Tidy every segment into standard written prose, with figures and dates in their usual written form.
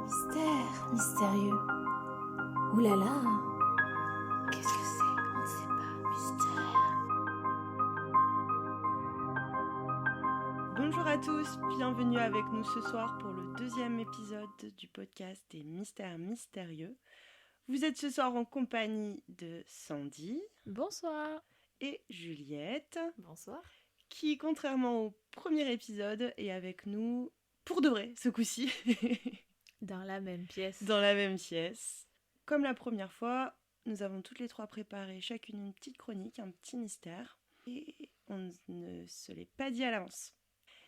Mystère, mystérieux. Ouh là là, qu'est-ce que c'est? On ne sait pas, mystère. Bonjour à tous, bienvenue avec nous ce soir pour le deuxième épisode du podcast des Mystères Mystérieux. Vous êtes ce soir en compagnie de Sandy. Bonsoir. Et Juliette. Bonsoir. Qui, contrairement au premier épisode, est avec nous pour de vrai ce coup-ci. Dans la même pièce. Dans la même pièce. Comme la première fois, nous avons toutes les trois préparé chacune une petite chronique, un petit mystère. Et on ne se l'est pas dit à l'avance.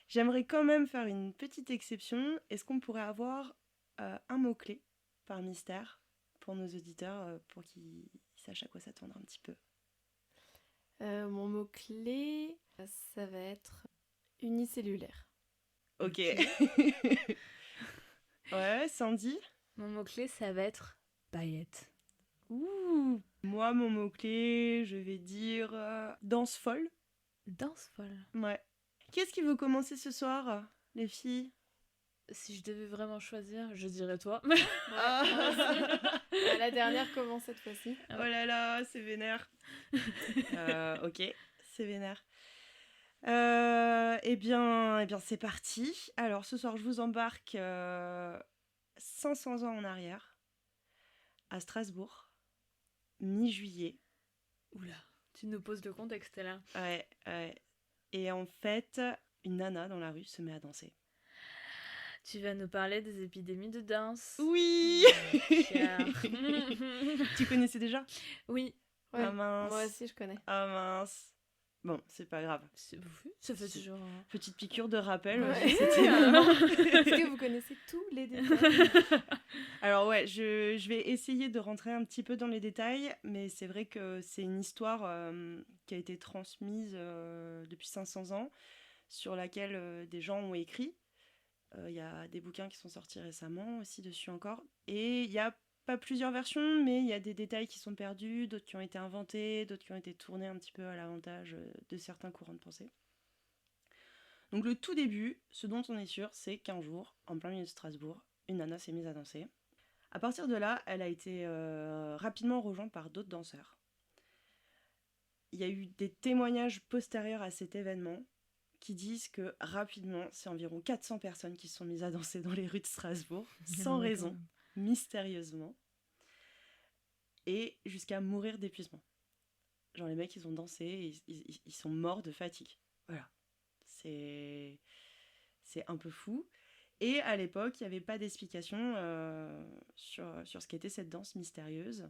J'aimerais quand même faire une petite exception. Est-ce qu'on pourrait avoir un mot-clé par mystère pour nos auditeurs, pour qu'ils sachent à quoi s'attendre un petit peu? Mon mot-clé, ça va être unicellulaire. Ok. Ouais, Sandy? Mon mot-clé, ça va être paillettes. Ouh. Moi, mon mot-clé, je vais dire danse folle. Danse folle. Ouais. Qu'est-ce qui veut commencer ce soir, les filles? Si je devais vraiment choisir, je dirais toi. La dernière commence cette fois-ci. Oh là là, c'est vénère. Ok, c'est vénère. Eh bien, c'est parti. Alors, ce soir, je vous embarque 500 ans en arrière, à Strasbourg, mi-juillet. Oula, tu nous poses le contexte là. Ouais. Et en fait, une nana dans la rue se met à danser. Tu vas nous parler des épidémies de danse. Oui. Tu connaissais déjà? Oui. Ouais, Ah mince. moi aussi je connais. Ah mince. Bon, c'est pas grave. Ça fait toujours... Petite piqûre de rappel. Ouais. C'était Est-ce que vous connaissez tous les détails? Alors ouais, je vais essayer de rentrer un petit peu dans les détails, mais c'est vrai que c'est une histoire qui a été transmise depuis 500 ans, sur laquelle des gens ont écrit. Il y a des bouquins qui sont sortis récemment aussi dessus encore. Et il y a pas plusieurs versions, mais il y a des détails qui sont perdus, d'autres qui ont été inventés, d'autres qui ont été tournés un petit peu à l'avantage de certains courants de pensée. Donc le tout début, ce dont on est sûr, c'est qu'un jour, en plein milieu de Strasbourg, une nana s'est mise à danser. À partir de là, elle a été rapidement rejointe par d'autres danseurs. Il y a eu des témoignages postérieurs à cet événement qui disent que rapidement, c'est environ 400 personnes qui se sont mises à danser dans les rues de Strasbourg, sans raison, mystérieusement, et jusqu'à mourir d'épuisement. Genre les mecs, ils ont dansé, et ils sont morts de fatigue. Voilà. C'est un peu fou. Et à l'époque, il n'y avait pas d'explication sur ce qu'était cette danse mystérieuse.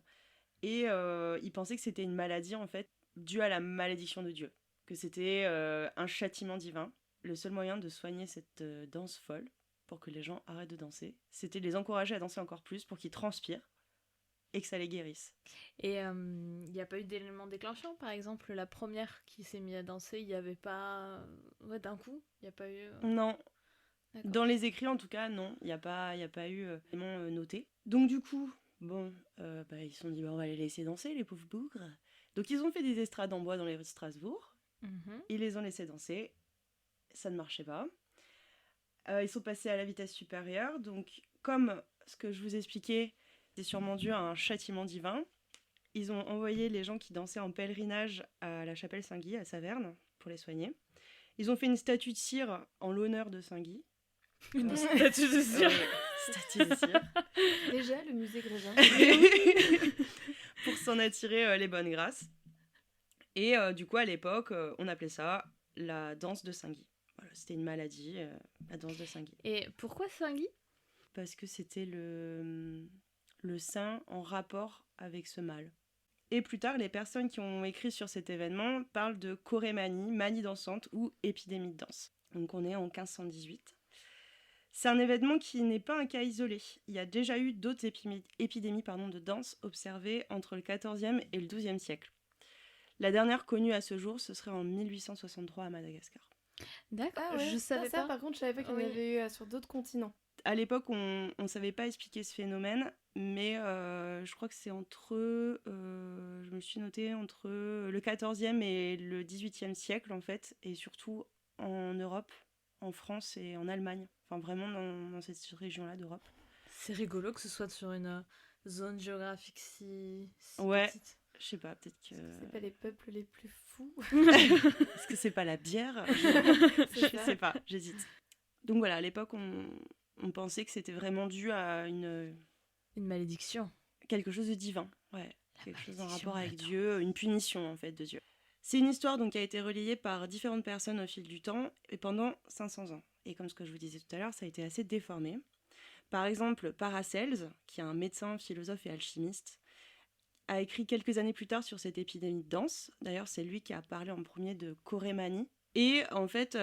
Et ils pensaient que c'était une maladie, en fait, due à la malédiction de Dieu. Que c'était un châtiment divin. Le seul moyen de soigner cette danse folle, pour que les gens arrêtent de danser, c'était de les encourager à danser encore plus pour qu'ils transpirent et que ça les guérisse. Et il n'y a pas eu d'élément déclenchant? Par exemple, la première qui s'est mise à danser, il n'y avait pas... Ouais, d'un coup, il n'y a pas eu... Non. D'accord. Dans les écrits, en tout cas, non. Il n'y a pas eu d'éléments notés. Donc du coup, bon, ils se sont dit, on va les laisser danser, les pauvres bougres. Donc ils ont fait des estrades en bois dans les rues de Strasbourg. Ils les ont laissés danser. Ça ne marchait pas. Ils sont passés à la vitesse supérieure. Donc, comme ce que je vous expliquais, c'est sûrement dû à un châtiment divin, ils ont envoyé les gens qui dansaient en pèlerinage à la chapelle Saint-Guy, à Saverne, pour les soigner. Ils ont fait une statue de cire en l'honneur de Saint-Guy. Une statue de cire. Statue de cire. Déjà, le musée Grévin. Pour s'en attirer les bonnes grâces. Et du coup, à l'époque, on appelait ça la danse de Saint-Guy. Voilà, c'était une maladie, la danse de Saint-Guy. Et pourquoi Saint-Guy? Parce que c'était le saint en rapport avec ce mal. Et plus tard, les personnes qui ont écrit sur cet événement parlent de chorémanie, manie dansante ou épidémie de danse. Donc on est en 1518. C'est un événement qui n'est pas un cas isolé. Il y a déjà eu d'autres épidémies de danse observées entre le XIVe et le XIIe siècle. La dernière connue à ce jour, ce serait en 1863 à Madagascar. D'accord, Ah ouais, je savais ça, pas. par contre, je savais pas qu'il y en Oui. avait eu sur d'autres continents. À l'époque, on ne savait pas expliquer ce phénomène, mais je crois que c'est je me suis notée, entre le XIVe et le XVIIIe siècle, en fait, et surtout en Europe, en France et en Allemagne. Enfin, vraiment dans cette région-là d'Europe. C'est rigolo que ce soit sur une zone géographique si Ouais. petite. Je sais pas, peut-être que... C'est pas les peuples les plus fous. Est-ce que c'est pas la bière? Je C'est ça. sais pas, j'hésite. Donc voilà, à l'époque, on pensait que c'était vraiment dû à Une malédiction. quelque chose de divin. Ouais, quelque chose en malédiction, rapport avec attends. Dieu, une punition en fait de Dieu. C'est une histoire donc qui a été relayée par différentes personnes au fil du temps et pendant 500 ans. Et comme ce que je vous disais tout à l'heure, ça a été assez déformé. Par exemple, Paracelse, qui est un médecin, philosophe et alchimiste, a écrit quelques années plus tard sur cette épidémie de danse. D'ailleurs, c'est lui qui a parlé en premier de chorémanie. Et en fait,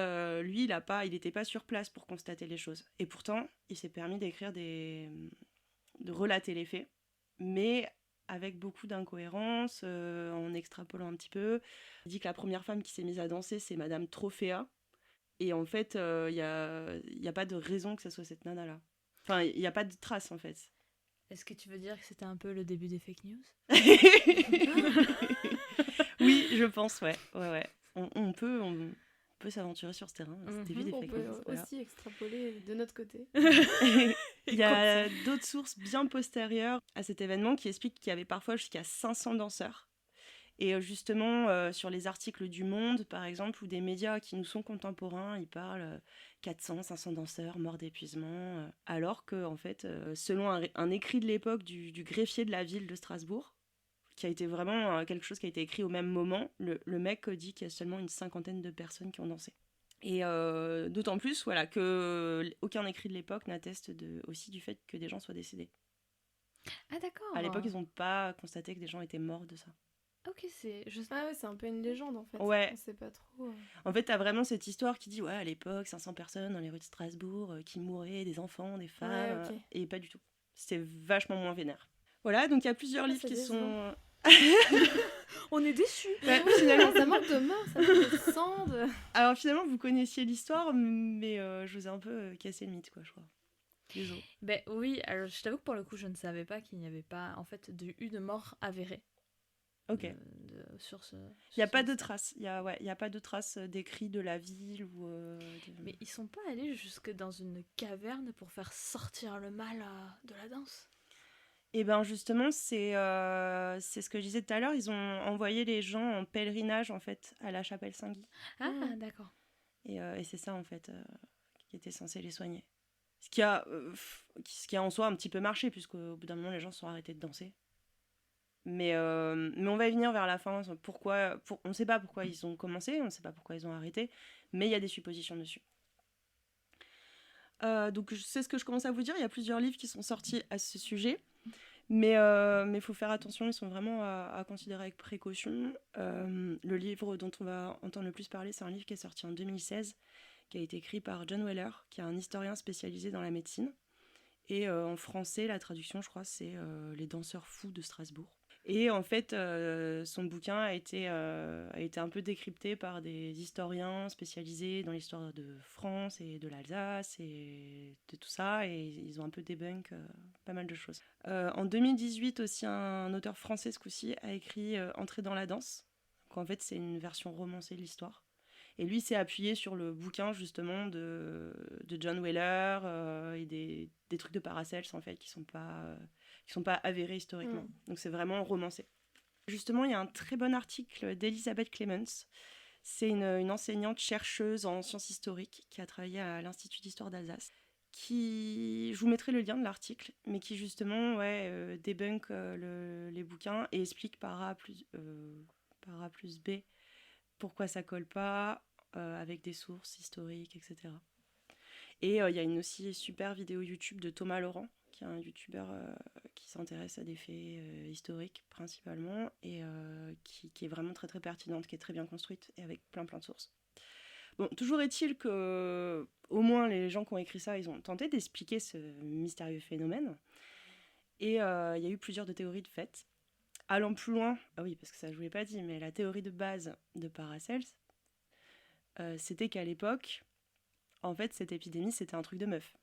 lui, il n'était pas sur place pour constater les choses. Et pourtant, il s'est permis de relater les faits, mais avec beaucoup d'incohérences, en extrapolant un petit peu. Il dit que la première femme qui s'est mise à danser, c'est Madame Trophéa. Et en fait, il n'y a pas de raison que ce soit cette nana-là. Enfin, il n'y a pas de trace, en fait. Est-ce que tu veux dire que c'était un peu le début des fake news? Oui, je pense, ouais. On peut s'aventurer sur ce terrain. Mhm. C'était des On fake peut news, voilà. aussi extrapoler de notre côté. Il y a d'autres sources bien postérieures à cet événement qui expliquent qu'il y avait parfois jusqu'à 500 danseurs. Et justement, sur les articles du Monde, par exemple, ou des médias qui nous sont contemporains, ils parlent 400, 500 danseurs morts d'épuisement. Alors que, en fait, selon un écrit de l'époque du greffier de la ville de Strasbourg, qui a été vraiment quelque chose qui a été écrit au même moment, le mec dit qu'il y a seulement une 50aine de personnes qui ont dansé. Et d'autant plus voilà, que aucun écrit de l'époque n'atteste aussi du fait que des gens soient décédés. Ah d'accord. À l'époque, ils n'ont pas constaté que des gens étaient morts de ça. Ok, c'est... Ah ouais, c'est un peu une légende en fait. Ouais. On sait pas trop. En fait, t'as vraiment cette histoire qui dit, ouais, à l'époque, 500 personnes dans les rues de Strasbourg qui mouraient, des enfants, des femmes, Ouais, ok. et pas du tout. C'était vachement moins vénère. Voilà, donc il y a plusieurs Ah, livres c'est qui décevant. sont... On est déçus. Ouais, Oui, finalement, ça manque de mort, ça manque de sang. Alors finalement, vous connaissiez l'histoire, mais je vous ai un peu cassé le mythe, quoi, je crois. Désolé. Ben oui, alors je t'avoue que pour le coup, je ne savais pas qu'il n'y avait pas en fait eu de mort avérée. Ok. Sur ce. Il n'y a pas de traces. Il y a pas de traces d'écrits de la ville ou. Mais ils sont pas allés jusque dans une caverne pour faire sortir le mal de la danse. Et ben justement, c'est ce que je disais tout à l'heure. Ils ont envoyé les gens en pèlerinage en fait à la chapelle Saint-Guy. Ah Mm. d'accord. Et c'est ça en fait qui était censé les soigner. Ce qui a en soi un petit peu marché puisqu'au bout d'un moment les gens se sont arrêtés de danser. Mais on va y venir vers la fin. On ne sait pas pourquoi ils ont commencé, on ne sait pas pourquoi ils ont arrêté, mais il y a des suppositions dessus. Donc c'est ce que je commence à vous dire. Il y a plusieurs livres qui sont sortis à ce sujet, mais il faut faire attention. Ils sont vraiment à considérer avec précaution. Le livre dont on va entendre le plus parler, c'est un livre qui est sorti en 2016, qui a été écrit par John Weller, qui est un historien spécialisé dans la médecine. Et en français, la traduction, je crois, c'est Les danseurs fous de Strasbourg. Et en fait, son bouquin a été un peu décrypté par des historiens spécialisés dans l'histoire de France et de l'Alsace et de tout ça. Et ils ont un peu débunk pas mal de choses. En 2018 aussi, un auteur français, ce coup-ci, a écrit Entrer dans la danse. Donc en fait, c'est une version romancée de l'histoire. Et lui s'est appuyé sur le bouquin justement de John Weller et des trucs de Paracelse en fait qui sont pas avérés historiquement. Donc c'est vraiment romancé. Justement, il y a un très bon article d'Elisabeth Clemens. C'est une enseignante chercheuse en sciences historiques qui a travaillé à l'Institut d'histoire d'Alsace. Je vous mettrai le lien de l'article, mais qui justement débunk les bouquins et explique par A plus B pourquoi ça colle pas, avec des sources historiques, etc. Et il y a une aussi super vidéo YouTube de Thomas Laurent, qui est un youtubeur qui s'intéresse à des faits historiques principalement, et qui est vraiment très très pertinente, qui est très bien construite, et avec plein de sources. Bon, toujours est-il que, au moins les gens qui ont écrit ça, ils ont tenté d'expliquer ce mystérieux phénomène. Et il y a eu plusieurs théories de fait. Allant plus loin, oui, parce que ça je vous l'ai pas dit, mais la théorie de base de Paracelse, c'était qu'à l'époque, en fait, cette épidémie, c'était un truc de meuf.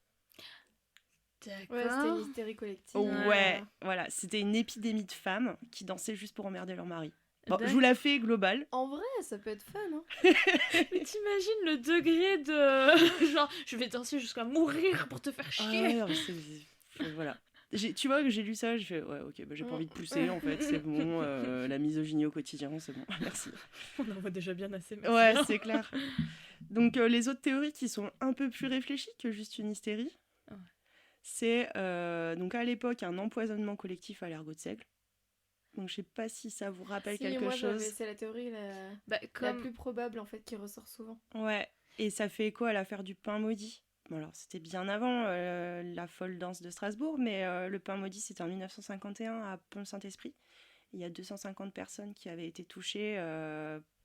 D'accord. Ouais, c'était une hystérie collective. Ouais, voilà, c'était une épidémie de femmes qui dansaient juste pour emmerder leur mari. Bon, D'accord. je vous la fais globale. En vrai, ça peut être fun, hein. Mais t'imagines le degré de... genre, je vais danser jusqu'à mourir pour te faire chier. Ah ouais, Voilà. Tu vois que j'ai lu ça, j'ai fait ouais, ok, bah, j'ai pas envie de pousser en fait, c'est bon, la misogynie au quotidien, c'est bon, merci. On en voit déjà bien assez. Merci Ouais, bien. c'est clair. Donc les autres théories qui sont un peu plus réfléchies que juste une hystérie, Ouais. c'est donc à l'époque un empoisonnement collectif à l'ergot de seigle. Donc je sais pas si ça vous rappelle Si, quelque moi, chose. c'est la théorie Bah, la comme... plus probable, en fait, qui ressort souvent. Ouais, et ça fait écho à l'affaire du pain maudit. Bon, alors c'était bien avant la folle danse de Strasbourg, mais le pain maudit c'était en 1951 à Pont-Saint-Esprit. Il y a 250 personnes qui avaient été touchées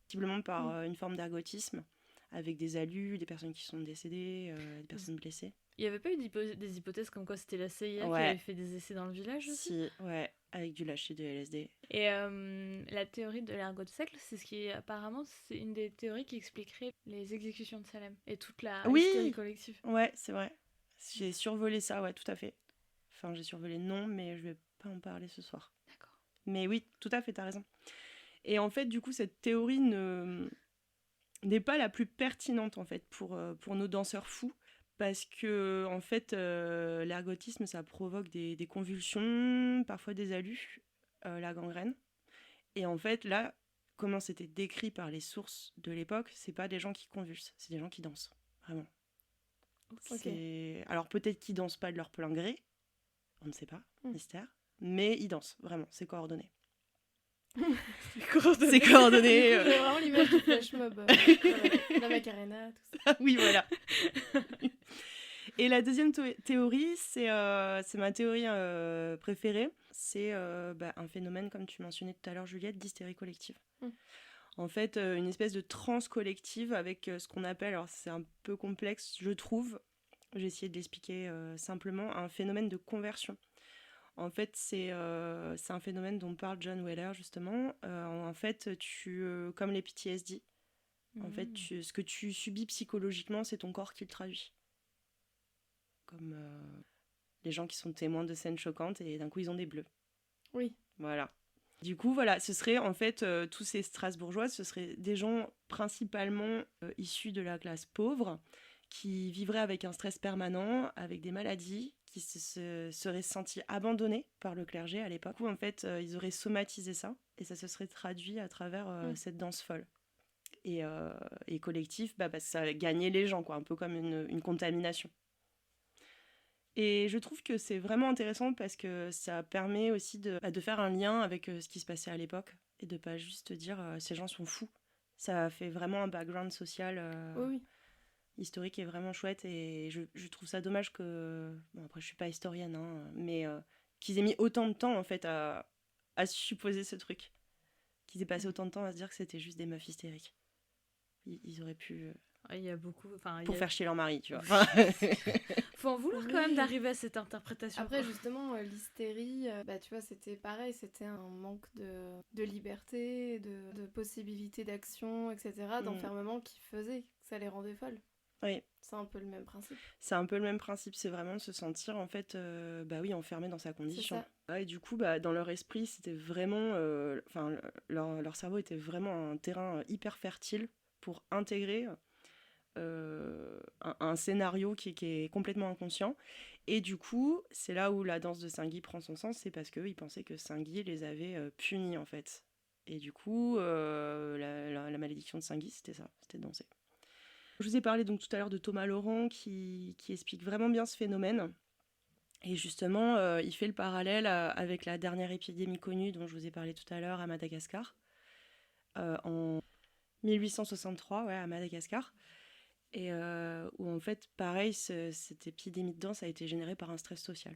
possiblement par une forme d'ergotisme, avec des alus, des personnes qui sont décédées, des personnes blessées. Il n'y avait pas eu des hypothèses comme quoi c'était la CIA qui Ouais. avait fait des essais dans le village aussi? Si, ouais, avec du lâcher de LSD. Et la théorie de l'ergot de seigle, c'est ce qui apparemment c'est une des théories qui expliquerait les exécutions de Salem et toute la Oui. hystérie collective. Ouais, c'est vrai. J'ai survolé ça, ouais, tout à fait. Enfin, j'ai survolé le nom, mais je vais pas en parler ce soir. D'accord. Mais oui, tout à fait, t'as raison. Et en fait, du coup, cette théorie n'est pas la plus pertinente, en fait, pour nos danseurs fous, parce que, en fait, l'ergotisme, ça provoque des convulsions, parfois des alus, la gangrène. Et en fait, là, comment c'était décrit par les sources de l'époque, c'est pas des gens qui convulsent, c'est des gens qui dansent, vraiment. Ok. Alors peut-être qu'ils dansent pas de leur plein gré, on ne sait pas, mystère, mais ils dansent, vraiment, c'est coordonné. C'est coordonné. J'ai vraiment l'image du flash mob. La Macarena, tout ça. Oui, voilà. Et la deuxième théorie, c'est ma théorie préférée. C'est un phénomène, comme tu mentionnais tout à l'heure, Juliette, d'hystérie collective. En fait, une espèce de transe collective avec ce qu'on appelle, alors c'est un peu complexe, je trouve, j'ai essayé de l'expliquer simplement, un phénomène de conversion. En fait, c'est un phénomène dont parle John Weller, justement. En fait, comme les PTSD, en fait, ce que tu subis psychologiquement, c'est ton corps qui le traduit. Comme les gens qui sont témoins de scènes choquantes et d'un coup, ils ont des bleus. Oui. Voilà. Du coup, voilà, ce serait en fait tous ces Strasbourgeois, ce seraient des gens principalement issus de la classe pauvre qui vivraient avec un stress permanent, avec des maladies, qui se seraient sentis abandonnés par le clergé à l'époque, où en fait ils auraient somatisé ça et ça se serait traduit à travers cette danse folle. Et collectif, parce que ça gagnait les gens, quoi, un peu comme une contamination. Et je trouve que c'est vraiment intéressant parce que ça permet aussi de faire un lien avec ce qui se passait à l'époque et de pas juste dire ces gens sont fous. Ça fait vraiment un background social historique qui est vraiment chouette et je trouve ça dommage que... Bon, après, je suis pas historienne, hein, mais qu'ils aient mis autant de temps en fait à supposer ce truc. Qu'ils aient passé autant de temps à se dire que c'était juste des meufs hystériques. Ils auraient pu... Il y a beaucoup... pour faire chier leur mari, tu vois. Faut en vouloir quand même d'arriver à cette interprétation. Après, justement, l'hystérie, tu vois, c'était pareil, c'était un manque de liberté, de possibilités d'action, etc., d'enfermement qui faisait que ça les rendait folles. Oui. C'est un peu le même principe. C'est un peu le même principe, c'est vraiment de se sentir, en fait, enfermé dans sa condition. Et du coup, dans leur esprit, c'était vraiment... leur cerveau était vraiment un terrain hyper fertile pour intégrer... un scénario qui est complètement inconscient. Et du coup, c'est là où la danse de Saint-Guy prend son sens, c'est parce qu'ils pensaient que Saint-Guy les avait punis, en fait. Et du coup, la malédiction de Saint-Guy, c'était ça, c'était de danser. Je vous ai parlé donc tout à l'heure de Thomas Laurent, qui explique vraiment bien ce phénomène. Et justement, il fait le parallèle avec la dernière épidémie connue dont je vous ai parlé tout à l'heure à Madagascar, en 1863, à Madagascar. Et où en fait, pareil, cette épidémie de danse a été générée par un stress social.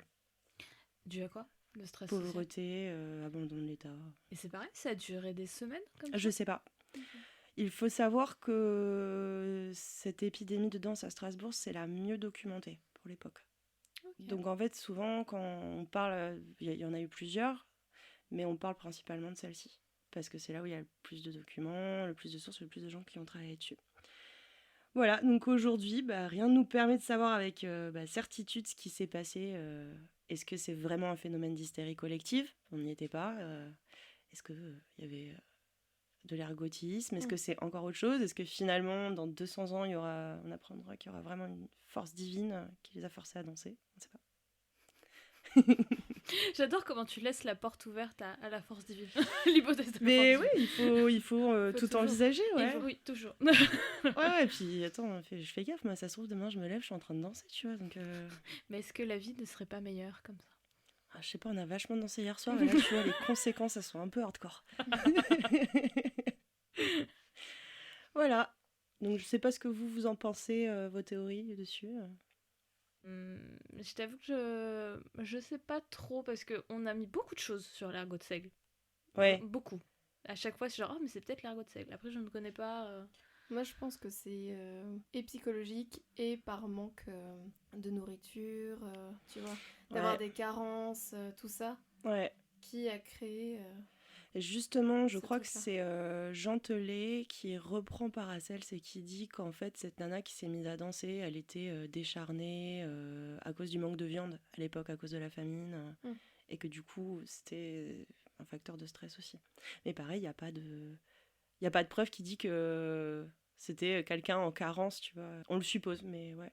Dû à quoi? Le stress Pauvreté, abandon de l'État. Et c'est pareil, ça a duré des semaines comme ça? Je sais pas. Il faut savoir que cette épidémie de danse à Strasbourg, c'est la mieux documentée pour l'époque. Okay. Donc en fait, souvent, quand on parle, il y en a eu plusieurs, mais on parle principalement de celle-ci. Parce que c'est là où il y a le plus de documents, le plus de sources, le plus de gens qui ont travaillé dessus. Voilà, donc aujourd'hui, rien ne nous permet de savoir avec certitude ce qui s'est passé. Est-ce que c'est vraiment un phénomène d'hystérie collective? On n'y était pas. Est-ce qu'il y avait de l'ergotisme? Est-ce que c'est encore autre chose? Est-ce que finalement, dans 200 ans, on apprendra qu'il y aura vraiment une force divine qui les a forcés à danser? On ne sait pas. J'adore comment tu laisses la porte ouverte à la force divine. L'hypothèse de la Mais force oui, il faut tout toujours. envisager, divine. ouais. Oui, toujours. Ouais, puis attends, je fais gaffe, moi ça se trouve demain je me lève, je suis en train de danser, tu vois, donc Mais est-ce que la vie ne serait pas meilleure comme ça? je sais pas, on a vachement dansé hier soir, et là tu vois, les conséquences, elles sont un peu hardcore. Voilà, donc je sais pas ce que vous en pensez, vos théories dessus. Je t'avoue que je sais pas trop parce qu'on a mis beaucoup de choses sur l'ergot de seigle. Ouais. Beaucoup. À chaque fois, c'est genre, oh, mais c'est peut-être l'ergot de seigle. Après, je ne connais pas. Moi, je pense que c'est et psychologique et par manque de nourriture, tu vois, d'avoir Ouais. des carences, tout ça, Ouais. qui a créé. Et justement, je C'est crois tout que ça. c'est Jean Telet qui reprend Paracels et qui dit qu'en fait, cette nana qui s'est mise à danser, elle était décharnée à cause du manque de viande à l'époque, à cause de la famine, et que du coup, c'était un facteur de stress aussi. Mais pareil, il n'y a pas de preuve qui dit que c'était quelqu'un en carence, tu vois. On le suppose, mais ouais.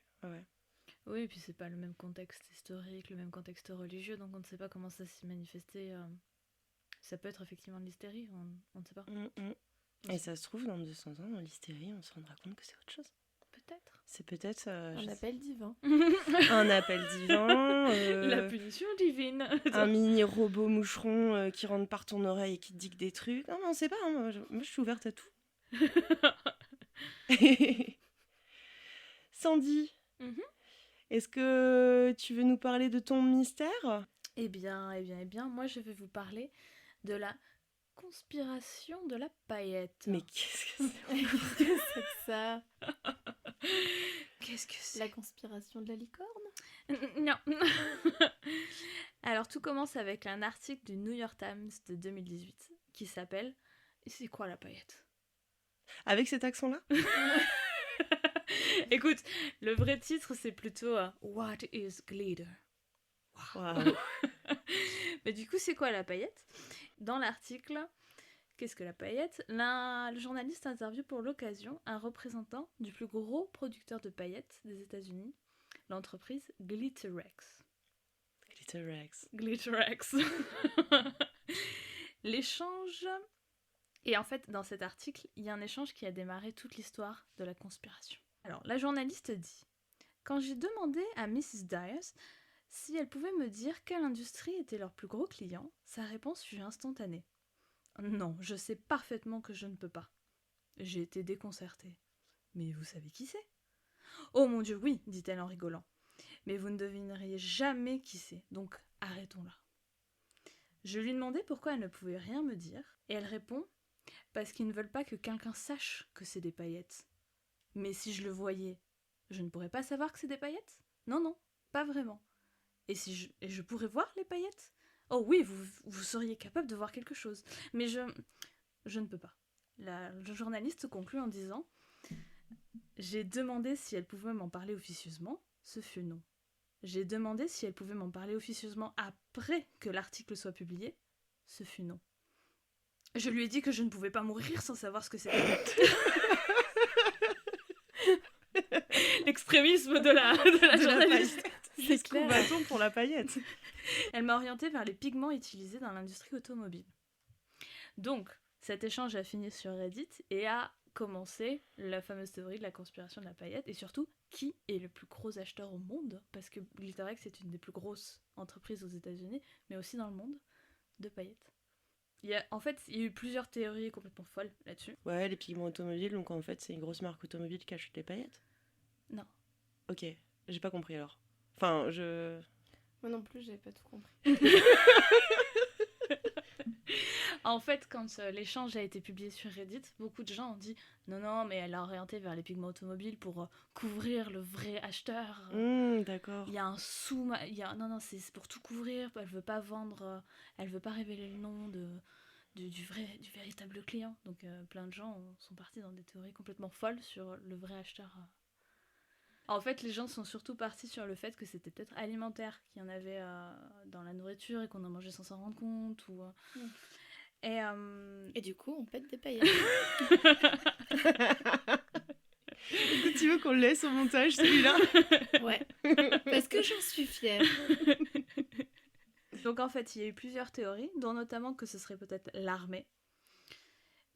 Oui, et puis c'est pas le même contexte historique, le même contexte religieux, donc on ne sait pas comment ça s'est manifesté. Ça peut être effectivement de l'hystérie, on ne sait pas. Et ça se trouve, dans 200 ans, dans l'hystérie, on se rendra compte que c'est autre chose. Peut-être. C'est peut-être Un appel divin. un appel divin, La punition divine. un mini robot moucheron qui rentre par ton oreille et qui te dit que des trucs. Non, mais on sait pas, hein, moi je suis ouverte à tout. Sandy, est-ce que tu veux nous parler de ton mystère ? Eh bien, moi je vais vous parler de la conspiration de la paillette. Mais qu'est-ce que c'est ? Qu'est-ce que c'est que ça? Qu'est-ce que c'est? La conspiration de la licorne? Non. Alors tout commence avec un article du New York Times de 2018 qui s'appelle « C'est quoi la paillette ?» Avec cet accent-là ? Écoute, le vrai titre c'est plutôt « What is glitter ?» Waouh. Mais du coup, c'est quoi la paillette? Dans l'article, qu'est-ce que la paillette? Le journaliste interviewe pour l'occasion un représentant du plus gros producteur de paillettes des États-Unis, l'entreprise Glitterex. Glitterex. L'échange... Et en fait, dans cet article, il y a un échange qui a démarré toute l'histoire de la conspiration. Alors, la journaliste dit « Quand j'ai demandé à Mrs. Dyers si elle pouvait me dire quelle industrie était leur plus gros client, sa réponse fut instantanée. Non, je sais parfaitement que je ne peux pas. J'ai été déconcertée. Mais vous savez qui c'est? Oh mon Dieu, oui, dit-elle en rigolant. Mais vous ne devineriez jamais qui c'est, donc arrêtons là. Je lui demandais pourquoi elle ne pouvait rien me dire, et elle répond parce qu'ils ne veulent pas que quelqu'un sache que c'est des paillettes. Mais si je le voyais, je ne pourrais pas savoir que c'est des paillettes? Non, pas vraiment. Et je pourrais voir les paillettes? Oh oui, vous seriez capable de voir quelque chose. Mais je ne peux pas. Le journaliste conclut en disant « J'ai demandé si elle pouvait m'en parler officieusement, ce fut non. J'ai demandé si elle pouvait m'en parler officieusement après que l'article soit publié, ce fut non. Je lui ai dit que je ne pouvais pas mourir sans savoir ce que c'était. » L'extrémisme de la journaliste. C'est clair. Bâton pour la paillette. Elle m'a orientée vers les pigments utilisés dans l'industrie automobile. Donc, cet échange a fini sur Reddit et a commencé la fameuse théorie de la conspiration de la paillette, et surtout, qui est le plus gros acheteur au monde, parce que Glitterex est une des plus grosses entreprises aux États-Unis, mais aussi dans le monde, de paillettes. Il y a eu plusieurs théories complètement folles là-dessus. Ouais, les pigments automobiles, donc en fait, c'est une grosse marque automobile qui achète les paillettes? Non. Ok, j'ai pas compris alors. Enfin, Moi non plus, j'avais pas tout compris. En fait, quand l'échange a été publié sur Reddit, beaucoup de gens ont dit « Non, mais elle a orienté vers les pigments automobiles pour couvrir le vrai acheteur. D'accord. Il y a un Non, c'est pour tout couvrir. Elle veut pas vendre... elle veut pas révéler le nom du véritable client. » Donc plein de gens sont partis dans des théories complètement folles sur le vrai acheteur. En fait, les gens sont surtout partis sur le fait que c'était peut-être alimentaire, qu'il y en avait dans la nourriture et qu'on en mangeait sans s'en rendre compte. Et du coup, on pète des paillettes. Est-ce que tu veux qu'on le laisse au montage, celui-là? Ouais. Parce que j'en suis fière. Donc en fait, il y a eu plusieurs théories, dont notamment que ce serait peut-être l'armée.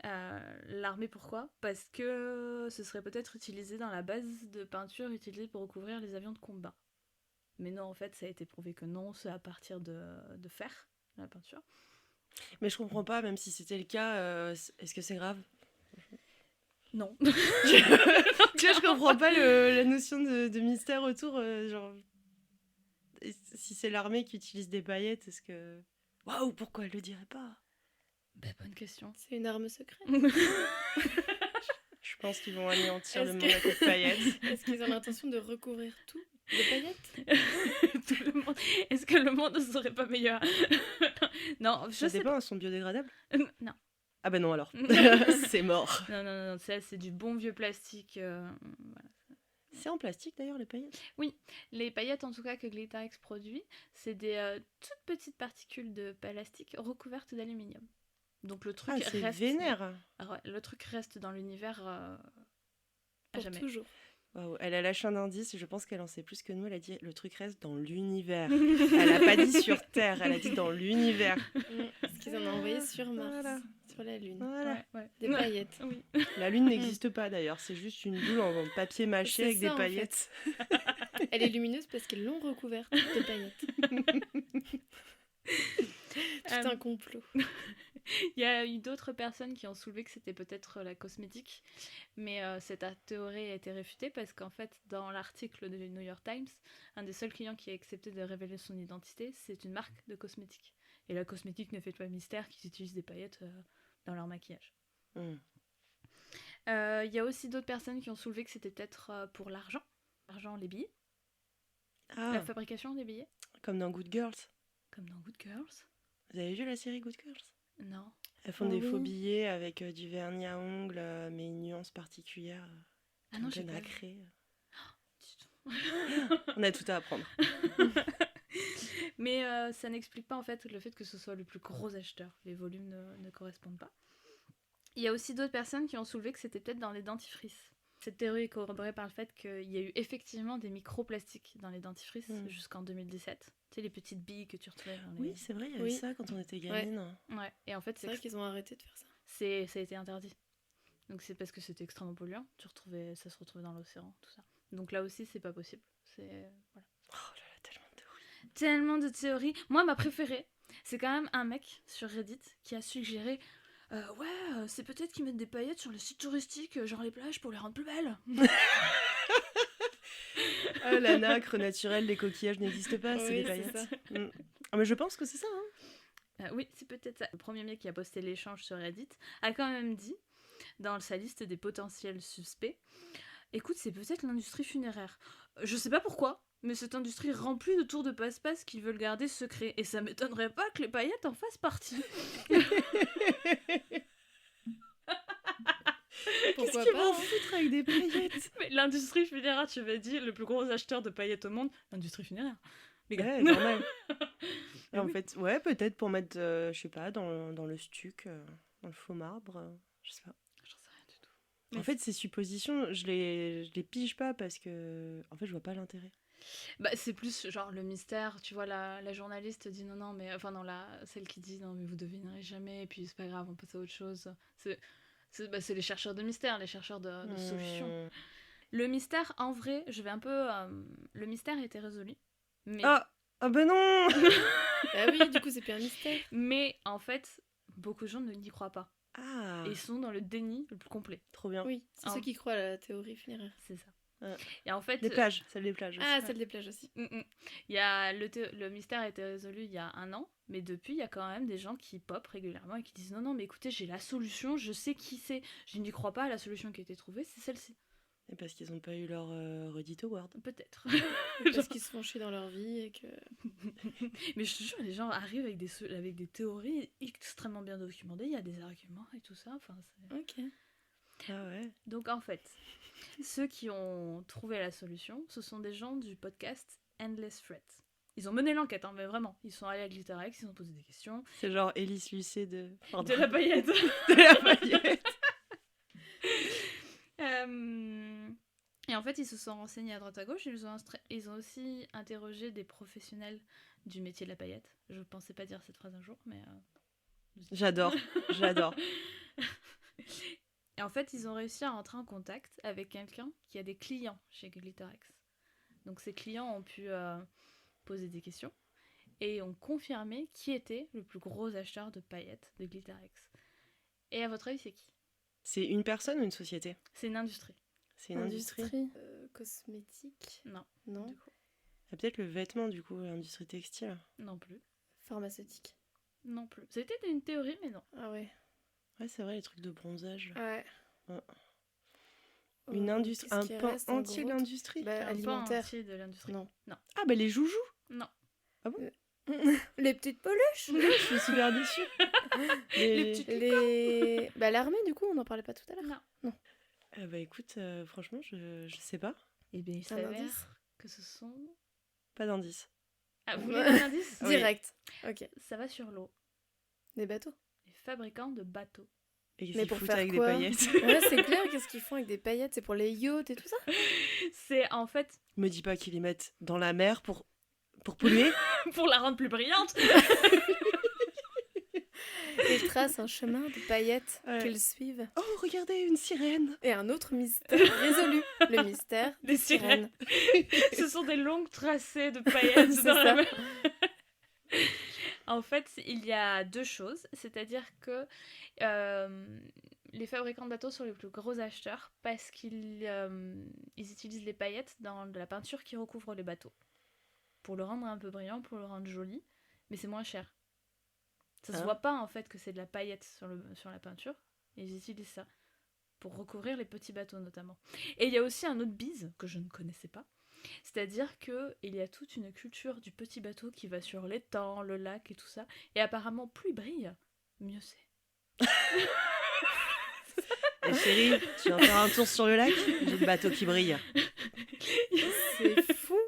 L'armée, pourquoi ? Parce que ce serait peut-être utilisé dans la base de peinture utilisée pour recouvrir les avions de combat. Mais non, en fait, ça a été prouvé que non, c'est à partir de fer, la peinture. Mais je comprends pas, même si c'était le cas, est-ce que c'est grave ? Non. Tu vois, je comprends pas la notion de mystère autour. Genre, si c'est l'armée qui utilise des paillettes, est-ce que... Waouh, pourquoi elle le dirait pas ? Bah, bonne question. C'est une arme secrète. Je pense qu'ils vont anéantir Est-ce le que- monde à coups de paillettes. Est-ce qu'ils ont l'intention de recouvrir tout de paillettes? Tout le monde... Est-ce que le monde ne serait pas meilleur? Non, je Ça sais dépend, elles sont biodégradables ? pas. Non. Ah bah non alors, c'est mort. Non, ça c'est du bon vieux plastique. Voilà. C'est en plastique d'ailleurs les paillettes ? Les paillettes en tout cas que Glitterex produit, c'est des toutes petites particules de plastique recouvertes d'aluminium. Donc le truc Ah, c'est reste... vénère. Ah ouais, le truc reste dans l'univers à Pour jamais. toujours. Waouh, elle a lâché un indice et je pense qu'elle en sait plus que nous. Elle a dit le truc reste dans l'univers. Elle a pas dit sur Terre, elle a dit dans l'univers. Parce qu'ils en ont envoyé sur Mars, Voilà. sur la Lune. Voilà. Ouais. Des paillettes. Oui. La Lune n'existe pas d'ailleurs, c'est juste une boule en papier mâché C'est avec des ça, en paillettes. Elle est lumineuse parce qu'ils l'ont recouverte de paillettes. Tout un complot. Il y a eu d'autres personnes qui ont soulevé que c'était peut-être la cosmétique, mais cette théorie a été réfutée parce qu'en fait, dans l'article du New York Times, un des seuls clients qui a accepté de révéler son identité, c'est une marque de cosmétique. Et la cosmétique ne fait pas mystère qu'ils utilisent des paillettes dans leur maquillage. Mm. Il y a aussi d'autres personnes qui ont soulevé que c'était peut-être pour l'argent. L'argent, les billets. La Ah, fabrication des billets. comme dans Good Girls. Comme dans Good Girls. Vous avez vu la série Good Girls ? Non. Elles font Ah des oui. faux billets avec du vernis à ongles, mais une nuance particulière. Ah non, un j'ai peu pas vu. nacrée. Du tout. On a tout à apprendre. Mais ça n'explique pas en fait le fait que ce soit le plus gros acheteur. Les volumes ne correspondent pas. Il y a aussi d'autres personnes qui ont soulevé que c'était peut-être dans les dentifrices. Cette théorie est corroborée par le fait qu'il y a eu effectivement des microplastiques dans les dentifrices jusqu'en 2017. Tu sais, les petites billes que tu retrouvais dans les... Oui, c'est vrai, il y avait Oui. ça quand on était gamine. Ouais. Et en fait, C'est vrai qu'ils ont arrêté de faire ça. ça a été interdit. Donc c'est parce que c'était extrêmement polluant. Ça se retrouvait dans l'océan, tout ça. Donc là aussi, c'est pas possible. Voilà. Oh là là, tellement de théories. Tellement de théories. Moi, ma préférée, c'est quand même un mec sur Reddit qui a suggéré c'est peut-être qu'ils mettent des paillettes sur les sites touristiques, genre les plages, pour les rendre plus belles. Ah, la nacre naturelle des coquillages n'existe pas, c'est Oui, des c'est paillettes. ça. Mm. Ah, mais je pense que c'est ça. Hein. Oui, c'est peut-être ça. Le premier mec qui a posté l'échange sur Reddit a quand même dit, dans sa liste des potentiels suspects, écoute, c'est peut-être l'industrie funéraire. Je sais pas pourquoi, mais cette industrie remplie de tours de passe-passe qu'ils veulent garder secret. Et ça m'étonnerait pas que les paillettes en fassent partie. Pourquoi Qu'est-ce qu'ils pas, vont hein. foutre avec des paillettes? Mais l'industrie funéraire, tu vas dire, le plus gros acheteur de paillettes au monde, l'industrie funéraire. Les gars. Ouais, normal. Mais En oui. fait, ouais, peut-être pour mettre, je sais pas, dans le stuc, dans le faux marbre, je sais pas. J'en sais rien du tout. En Mais fait, ces suppositions, je les pige pas parce que, en fait, je vois pas l'intérêt. Bah, c'est plus genre le mystère, tu vois, la journaliste dit non, mais enfin, non, celle qui dit non, mais vous devinerez jamais, et puis c'est pas grave, on passe à autre chose. C'est les chercheurs de mystère, les chercheurs de solutions. Le mystère, en vrai, je vais un peu. Le mystère a été résolu. Mais, Ah ben non. Bah oui, du coup, c'est plus un mystère. mais en fait, beaucoup de gens ne n'y croient pas. Ah, Et ils sont dans le déni le plus complet. trop bien. Oui, c'est Ah. ceux qui croient à la théorie funéraire. C'est ça. Ouais. Et en fait. Les plages, celle des plages. Ah, aussi. celle des plages aussi. Il y a le mystère a été résolu il y a 1 an, mais depuis, il y a quand même des gens qui popent régulièrement et qui disent non, mais écoutez, j'ai la solution, je sais qui c'est. Je n'y crois pas à la solution qui a été trouvée, c'est celle-ci. Et parce qu'ils ont pas eu leur Reddit Award. Peut-être. Parce qu'ils se font chier dans leur vie et que... Mais je te jure, les gens arrivent avec des théories extrêmement bien documentées, il y a des arguments et tout ça. Enfin, Ok. Ah ouais. Donc en fait, ceux qui ont trouvé la solution, ce sont des gens du podcast Endless Threads. Ils ont mené l'enquête, hein, mais vraiment. Ils sont allés à Glitterex, ils ont posé des questions. C'est genre Élise Lucet de... Pardon. De la paillette. De la paillette. Et Et en fait, ils se sont renseignés à droite à gauche. Ils ont aussi interrogé des professionnels du métier de la paillette. Je pensais pas dire cette phrase un jour, mais... J'adore. Et en fait, ils ont réussi à rentrer en contact avec quelqu'un qui a des clients chez Glitterex. Donc ces clients ont pu poser des questions et ont confirmé qui était le plus gros acheteur de paillettes de Glitterex. Et à votre avis, c'est qui ? C'est une personne ou une société ? C'est une industrie. C'est une industrie. Cosmétique. Non. Non. Du coup. Ah, peut-être le vêtement, du coup, l'industrie textile. Non plus. Pharmaceutique. Non plus. C'était une théorie, mais non. Ah ouais. Ouais, c'est vrai, les trucs de bronzage. Ouais. Ouais. Une industrie, un pan entier de l'industrie. Bah, Un pan alimentaire. entier de l'industrie. Non. Ah, bah les joujoux. Non. Les petites peluches. Je suis super déçue. Les petites Bah l'armée, du coup, on n'en parlait pas tout à l'heure. Non. Bah écoute, franchement, je sais pas. Eh bien, il Un s'avère indice que ce sont... Pas d'indice. Ah, vous voulez un indice ? Oui. Direct. Ok. Ça va sur l'eau. Des bateaux. Les fabricants de bateaux. Et qu'est-ce Mais qu'ils pour foutent faire avec quoi ? des paillettes? Ouais, c'est clair, qu'est-ce qu'ils font avec des paillettes ? C'est pour les yachts et tout ça ? C'est en fait Me dis pas qu'ils les mettent dans la mer pour polluer. pour la rendre plus brillante. Ils tracent un chemin de paillettes Ouais. qu'ils suivent. Oh, regardez, une sirène. Et un autre mystère résolu. Le mystère Des sirènes. sirènes. Ce sont des longues tracées de paillettes C'est dans ça. la mer. En fait, il y a deux choses. C'est-à-dire que les fabricants de bateaux sont les plus gros acheteurs parce qu'ils ils utilisent les paillettes dans de la peinture qui recouvre les bateaux. Pour le rendre un peu brillant, pour le rendre joli. Mais c'est moins cher. Ça se Ah. voit pas en fait que c'est de la paillette sur la peinture. Et ils utilisent ça pour recouvrir les petits bateaux notamment. Et il y a aussi un autre bise que je ne connaissais pas. C'est-à-dire qu'il y a toute une culture du petit bateau qui va sur l'étang, le lac et tout ça. Et apparemment, plus il brille, mieux c'est. Eh, chérie, tu viens faire un tour sur le lac? J'ai le bateau qui brille. C'est fou.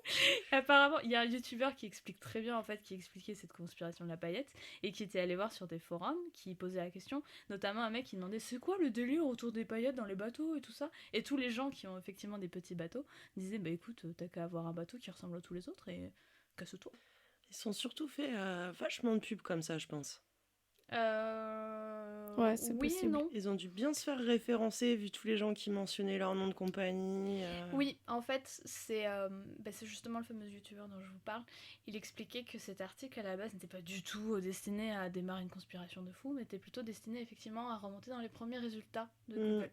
Apparemment, il y a un youtubeur qui explique très bien, en fait, qui expliquait cette conspiration de la paillette et qui était allé voir sur des forums, qui posait la question, notamment un mec qui demandait c'est quoi le délire autour des paillettes dans les bateaux et tout ça. Et tous les gens qui ont effectivement des petits bateaux disaient bah écoute, t'as qu'à avoir un bateau qui ressemble à tous les autres et casse-toi. Ils sont surtout fait vachement de pubs comme ça, je pense. Ouais, c'est oui et possible. non. Ils ont dû bien se faire référencer vu tous les gens qui mentionnaient leur nom de compagnie. Oui, en fait, c'est justement le fameux youtubeur dont je vous parle. Il expliquait que cet article, à la base, n'était pas du tout destiné à démarrer une conspiration de fou, mais était plutôt destiné, effectivement, à remonter dans les premiers résultats de Google,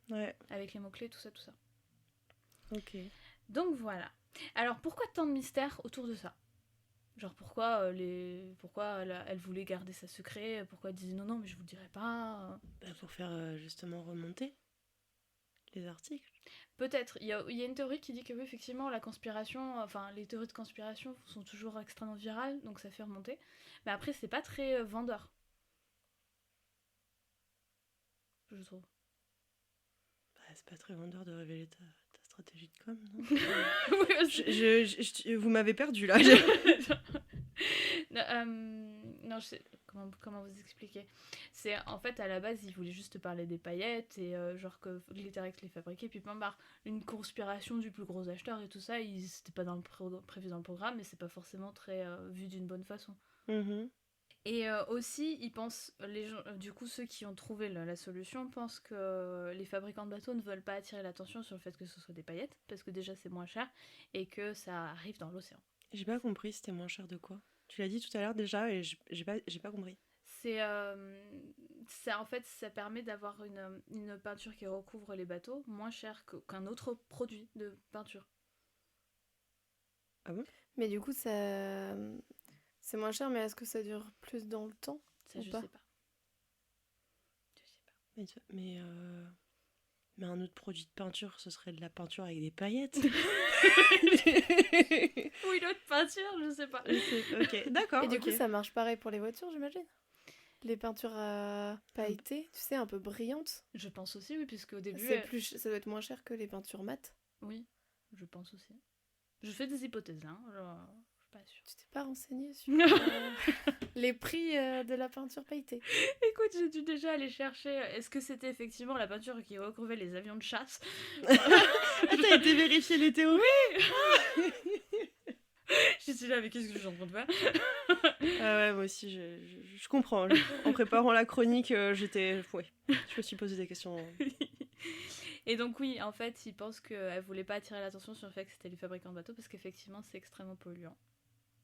Ouais, avec les mots-clés, tout ça, tout ça. ok. Donc voilà. Alors, pourquoi tant de mystères autour de ça ? Genre, pourquoi elle voulait garder ça secret ? Pourquoi elle disait non, mais je vous le dirai pas ? Bah, pour faire justement remonter les articles. Peut-être. Il y a une théorie qui dit que oui, effectivement, la conspiration, enfin, les théories de conspiration sont toujours extrêmement virales, donc ça fait remonter. Mais après, c'est pas très vendeur. Je trouve. Bah, c'est pas très vendeur de révéler ta stratégie de com, non? Oui, aussi. Vous m'avez perdu là. Non, je sais comment vous expliquer. C'est en fait à la base ils voulaient juste parler des paillettes et genre que Glitterex les fabriquait puis point barre. Une conspiration du plus gros acheteur et tout ça, c'était pas prévu dans le programme et c'est pas forcément très vu d'une bonne façon. Mhm. Et aussi, ils pensent, les gens, du coup, ceux qui ont trouvé la solution pensent que les fabricants de bateaux ne veulent pas attirer l'attention sur le fait que ce soit des paillettes, parce que déjà c'est moins cher et que ça arrive dans l'océan. J'ai pas compris, c'était moins cher de quoi? Tu l'as dit tout à l'heure déjà et j'ai pas compris. C'est en fait, ça permet d'avoir une peinture qui recouvre les bateaux moins cher qu'un autre produit de peinture. Ah bon? Mais du coup, ça... c'est moins cher, mais est-ce que ça dure plus dans le temps Ça, ou je pas sais pas. Je sais pas. Mais un autre produit de peinture, ce serait de la peinture avec des paillettes. Oui, l'autre peinture, je sais pas. Ok, d'accord. Et du ok. coup, ça marche pareil pour les voitures, j'imagine. Les peintures à pailleter, tu sais, un peu brillantes. Je pense aussi, oui, puisque au début... Ça doit être moins cher que les peintures mates. Oui, je pense aussi. Je fais des hypothèses là, hein, genre, je pas sûre. Tu t'es pas renseigné sur les prix de la peinture pailletée? Écoute, j'ai dû déjà aller chercher. Est-ce que c'était effectivement la peinture qui recouvrait les avions de chasse? Ah, t'as été vérifier les théories? Je suis là, mais qu'est-ce que je suis en train de faire? Ah ouais, moi aussi, je comprends. En préparant la chronique, ouais, je me suis posé des questions. Et donc oui, en fait, ils pensent qu'elle voulait pas attirer l'attention sur le fait que c'était les fabricants de bateaux parce qu'effectivement, c'est extrêmement polluant.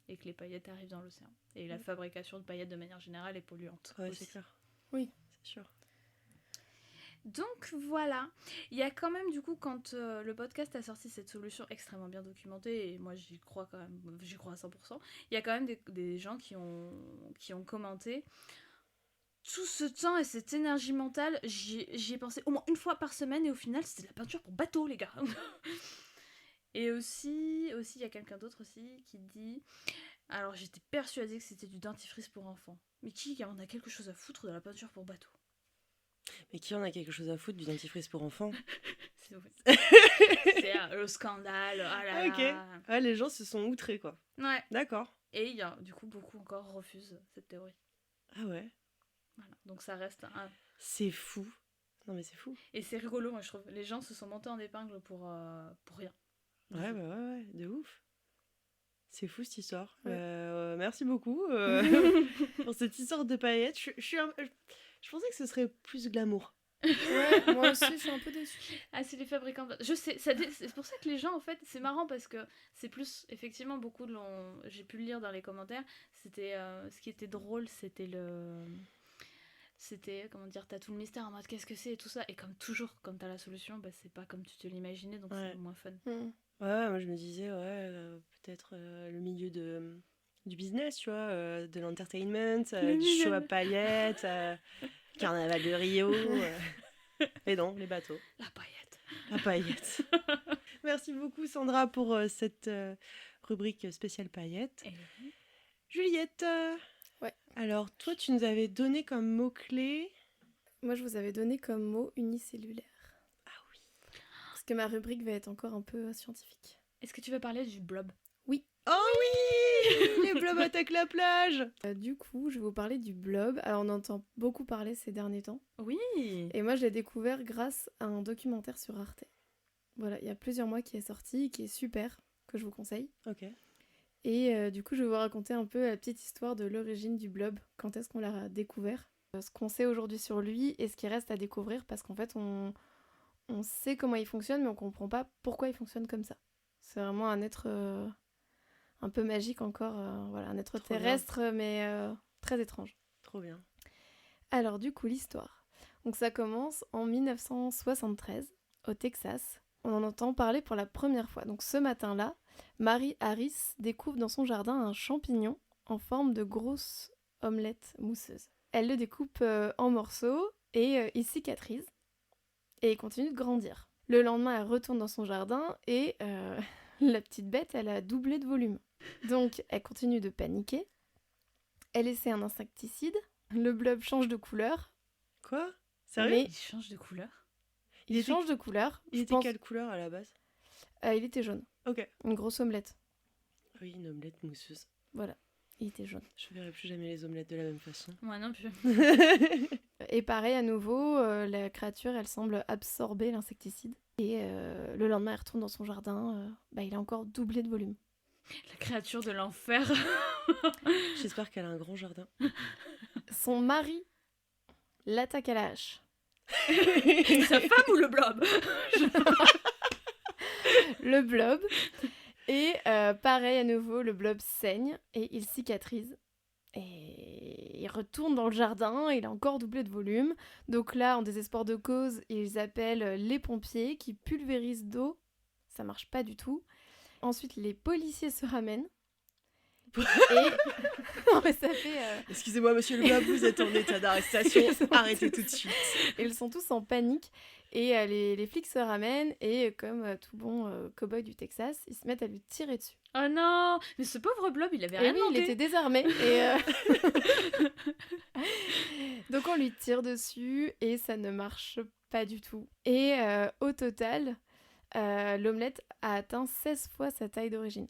Et que les paillettes arrivent dans l'océan. Et la fabrication de paillettes de manière générale est polluante. Ouais, aussi. c'est clair. Oui. C'est sûr. Donc voilà, il y a quand même du coup quand le podcast a sorti cette solution extrêmement bien documentée, et moi j'y crois quand même, j'y crois à 100%, il y a quand même des gens qui ont commenté. Tout ce temps et cette énergie mentale, j'y ai pensé au moins une fois par semaine et au final c'était de la peinture pour bateau les gars. Et aussi il y a quelqu'un d'autre aussi qui dit... Alors j'étais persuadée que c'était du dentifrice pour enfants. Mais qui en a quelque chose à foutre de la peinture pour bateau? Mais qui en a quelque chose à foutre du dentifrice pour enfants? C'est le scandale, ah là Ok. là. Ah, les gens se sont outrés, quoi. Ouais. D'accord. Et il y a du coup beaucoup encore refusent cette théorie. Ah ouais. Voilà. Donc ça reste un... C'est fou. Non mais c'est fou. Et c'est rigolo, moi je trouve. Les gens se sont montés en épingle pour rien. Ouais, bah ouais, de ouf. C'est fou cette histoire. Ouais. Merci beaucoup pour cette histoire de paillettes. Je pensais que ce serait plus glamour. Ouais, moi aussi, je suis un peu déçue. Ah, c'est les fabricants de... Je sais, c'est pour ça que les gens, en fait, c'est marrant parce que c'est plus, effectivement, beaucoup de j'ai pu le lire dans les commentaires, c'était, ce qui était drôle, c'était comment dire, t'as tout le mystère en mode qu'est-ce que c'est et tout ça, et comme toujours, quand t'as la solution, bah c'est pas comme tu te l'imaginais, donc Ouais. c'est moins fun. Ouais, moi je me disais, peut-être le milieu du business, tu vois, de l'entertainment, du show à paillettes, carnaval de Rio. Et non, les bateaux. La paillette. La paillette. Merci beaucoup Sandra pour cette rubrique spéciale paillettes. Et... Juliette, Ouais. Alors toi tu nous avais donné comme mot-clé... Moi, je vous avais donné comme mot unicellulaire. Ah oui. Parce que ma rubrique va être encore un peu scientifique. Est-ce que tu veux parler du blob? Oh oui. Les blobs attaquent la plage. Du coup, je vais vous parler du blob. Alors, on entend beaucoup parler ces derniers temps. Oui. Et moi, je l'ai découvert grâce à un documentaire sur Arte. Voilà, il y a plusieurs mois qui est sorti, qui est super, que je vous conseille. Ok. Et du coup, je vais vous raconter un peu la petite histoire de l'origine du blob. Quand est-ce qu'on l'a découvert, ce qu'on sait aujourd'hui sur lui et ce qui reste à découvrir, parce qu'en fait, on sait comment il fonctionne, mais on comprend pas pourquoi il fonctionne comme ça. C'est vraiment un être un peu magique encore, voilà, un être Trop terrestre, mais très étrange. Trop bien. Alors du coup, l'histoire. Donc ça commence en 1973, au Texas. On en entend parler pour la première fois. Donc ce matin-là, Mary Harris découvre dans son jardin un champignon en forme de grosse omelette mousseuse. Elle le découpe en morceaux et il cicatrise et il continue de grandir. Le lendemain, elle retourne dans son jardin et la petite bête, elle a doublé de volume. Donc elle continue de paniquer. Elle essaie un insecticide. Le blob change de couleur. Quoi? Sérieux? Mais Il change de couleur. il change de couleur. Il je était pense. quelle couleur à la base? Il était jaune. Ok. Une grosse omelette. Oui, une omelette mousseuse. Voilà. Il était jaune. Je verrai plus jamais les omelettes de la même façon. Moi non plus. Et pareil, à nouveau, la créature, elle semble absorber l'insecticide. Et le lendemain, elle retourne dans son jardin. Il a encore doublé de volume. La créature de l'enfer. J'espère qu'elle a un grand jardin. Son mari l'attaque à la hache. Sa femme ou le blob? Le blob. Et pareil, à nouveau, le blob saigne et il cicatrise. Et il retourne dans le jardin, il a encore doublé de volume. Donc là, en désespoir de cause, ils appellent les pompiers qui pulvérisent d'eau. Ça marche pas du tout. Ensuite, les policiers se ramènent. Et... non, mais ça fait... Excusez-moi, monsieur le blob, vous êtes en état d'arrestation. Arrêtez tout de suite. Ils sont tous en panique. Et les flics se ramènent. Et comme tout bon cow-boy du Texas, ils se mettent à lui tirer dessus. Oh non. Mais ce pauvre blob, il avait Et rien oui, il demandé. était désarmé. Et donc on lui tire dessus et ça ne marche pas du tout. Et au total, l'omelette a atteint 16 fois sa taille d'origine.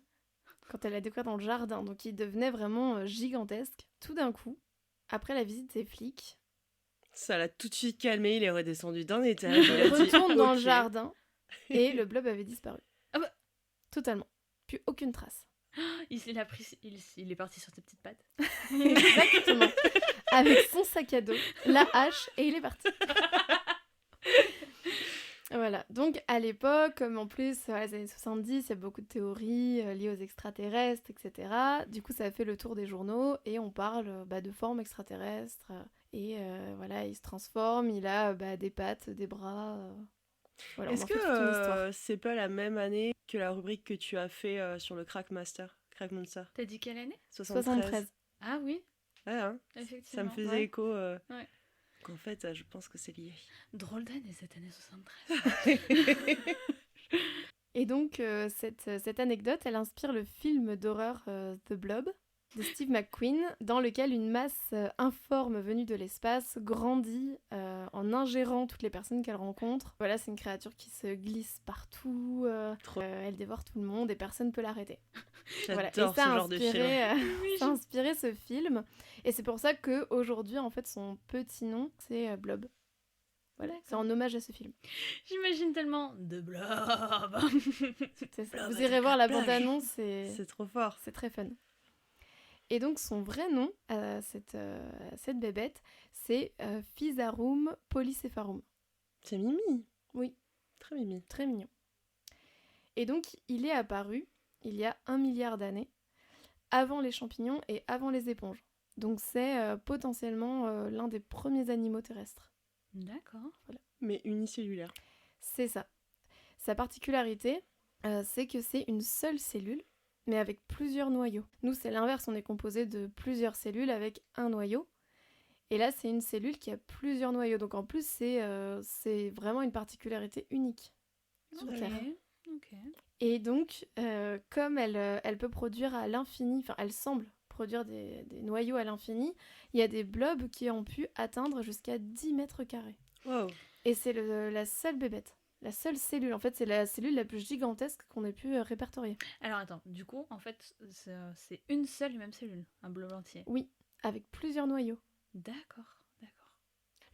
quand elle l'a découvert dans le jardin. Donc il devenait vraiment gigantesque. Tout d'un coup, après la visite des flics, Ça l'a tout de suite calmé, il est redescendu d'un étage. Il il a dit, retourne dans le Ok. jardin et le blob avait disparu. Ah bah. Totalement. Plus aucune trace. Il est parti sur ses petites pattes. Exactement. Avec son sac à dos, la hache, et il est parti. Voilà. Donc, à l'époque, comme en plus, dans les années 70, il y a beaucoup de théories liées aux extraterrestres, etc. Du coup, ça a fait le tour des journaux et on parle de formes extraterrestres. Et voilà, il se transforme, il a des pattes, des bras. Voilà, on Est-ce en fait toute une histoire. que c'est pas la même année que la rubrique que tu as fait sur le Crack Monster? T'as dit quelle année? 73. Ah oui, Ouais, hein, effectivement. ça me faisait Ouais. écho. Ouais. Qu'en fait, je pense que c'est lié. Drôle d'année cette année 73. Et donc, cette anecdote, elle inspire le film d'horreur The Blob de Steve McQueen, dans lequel une masse informe venue de l'espace grandit en ingérant toutes les personnes qu'elle rencontre. Voilà, c'est une créature qui se glisse partout, Trop. elle dévore tout le monde et personne ne peut l'arrêter. J'adore Voilà. Et ce ça a genre de film. inspiré, ça a inspiré ce film. Et c'est pour ça qu'aujourd'hui, en fait, son petit nom, c'est Blob. Voilà, c'est en hommage à ce film. J'imagine tellement de blob. C'est ça. Blob Vous irez voir la attaque la plage. bande-annonce, C'est trop fort. c'est très fun. Et donc son vrai nom, cette bébête, c'est Physarum polycepharum. C'est Mimi. Oui. Très Mimi. Très mignon. Et donc il est apparu il y a 1 milliard d'années, avant les champignons et avant les éponges. Donc c'est potentiellement l'un des premiers animaux terrestres. D'accord. Mais unicellulaire. C'est ça. Sa particularité, c'est que c'est une seule cellule, mais avec plusieurs noyaux. Nous, c'est l'inverse, on est composé de plusieurs cellules avec un noyau. Et là, c'est une cellule qui a plusieurs noyaux. Donc en plus, c'est vraiment une particularité unique. sur Ok. Terre. Ok. Et donc, comme elle peut produire à l'infini, enfin elle semble produire des noyaux à l'infini, il y a des blobs qui ont pu atteindre jusqu'à 10 mètres carrés. Wow. Et c'est la seule bébête, la seule cellule. En fait, c'est la cellule la plus gigantesque qu'on ait pu répertorier. Alors attends, du coup, en fait, c'est une seule et même cellule, un blob entier. Oui, avec plusieurs noyaux. D'accord, d'accord.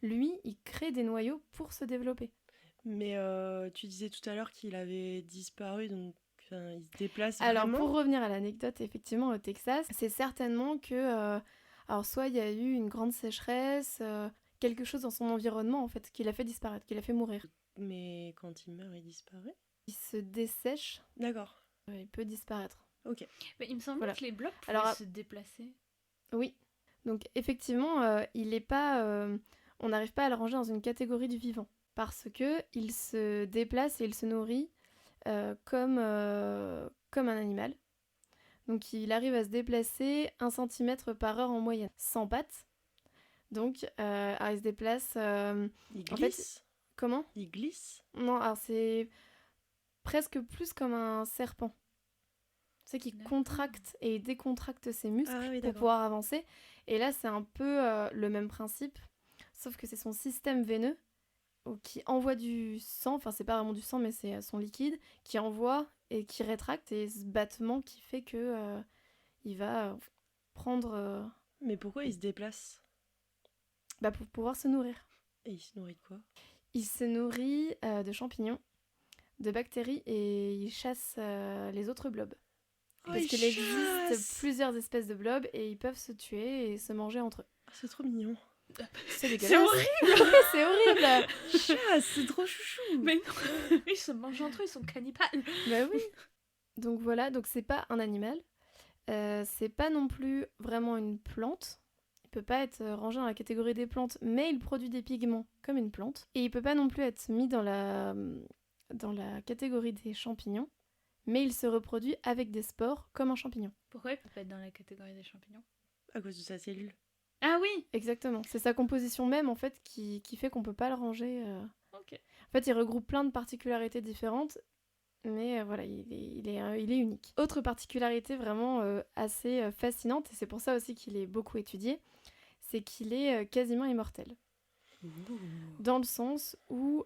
Lui, il crée des noyaux pour se développer. Mais tu disais tout à l'heure qu'il avait disparu, donc il se déplace Alors, vraiment. pour revenir à l'anecdote, effectivement, au Texas, c'est certainement que... alors, soit il y a eu une grande sécheresse, quelque chose dans son environnement, en fait, qui l'a fait disparaître, qui l'a fait mourir. Mais quand il meurt, il disparaît. Il se dessèche, D'accord. il peut disparaître. Ok. Mais il me semble Voilà. que les blobs pouvaient Alors, se déplacer. Oui. Donc, effectivement, il est pas... on n'arrive pas à le ranger dans une catégorie du vivant. Parce que il se déplace et il se nourrit comme un animal. Donc il arrive à se déplacer 1 cm par heure en moyenne, sans pattes. Donc alors, il se déplace... Il En fait, glisse. comment ? Il glisse. Non, alors c'est presque plus comme un serpent. Tu sais, qui D'accord. contracte et décontracte ses muscles Ah oui, pour d'accord. pouvoir avancer. Et là, c'est un peu le même principe, sauf que c'est son système veineux qui envoie du sang, enfin c'est pas vraiment du sang mais c'est son liquide, qui envoie et qui rétracte, et ce battement qui fait que il va prendre Mais pourquoi il se déplace? pour pouvoir se nourrir. Et il se nourrit de quoi? Il se nourrit de champignons, de bactéries, et il chasse les autres blobs. Parce il qu'il chasse. existe plusieurs espèces de blobs et ils peuvent se tuer et se manger entre eux. Ah, c'est trop mignon. C'est dégueulasse. C'est horrible. C'est horrible. Chasse, c'est trop chouchou. Mais non, ils se mangent entre eux, ils sont cannibales. Bah oui. Donc voilà, donc c'est pas un animal. C'est pas non plus vraiment une plante. Il peut pas être rangé dans la catégorie des plantes, mais il produit des pigments comme une plante. Et il peut pas non plus être mis dans la catégorie des champignons, mais il se reproduit avec des spores comme un champignon. Pourquoi il peut pas être dans la catégorie des champignons? À cause de sa cellule. Ah oui. Exactement. C'est sa composition même en fait qui fait qu'on peut pas le ranger. Ok. En fait, il regroupe plein de particularités différentes, mais voilà, il est unique. Autre particularité vraiment assez fascinante, et c'est pour ça aussi qu'il est beaucoup étudié, c'est qu'il est quasiment immortel. Dans le sens où,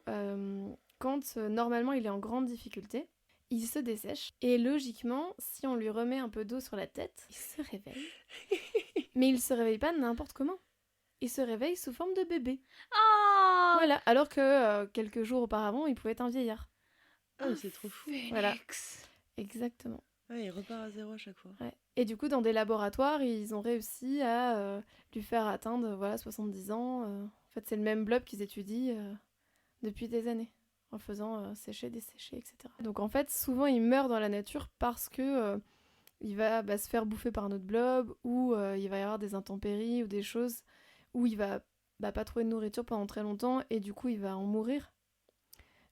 quand normalement il est en grande difficulté, il se dessèche. Et logiquement, si on lui remet un peu d'eau sur la tête, il se réveille. Mais il se réveille pas n'importe comment. Il se réveille sous forme de bébé. Oh Voilà, alors que quelques jours auparavant, il pouvait être un vieillard. Ah, mais c'est trop fou. Voilà. Phoenix. Exactement. Ouais, il repart à zéro à chaque fois. Ouais. Et du coup, dans des laboratoires, ils ont réussi à lui faire atteindre 70 ans. En fait, c'est le même blob qu'ils étudient depuis des années, en le faisant sécher, dessécher, etc. Donc en fait, souvent, il meurt dans la nature parce que il va se faire bouffer par un autre blob, ou il va y avoir des intempéries ou des choses où il va pas trouver de nourriture pendant très longtemps, et du coup, il va en mourir.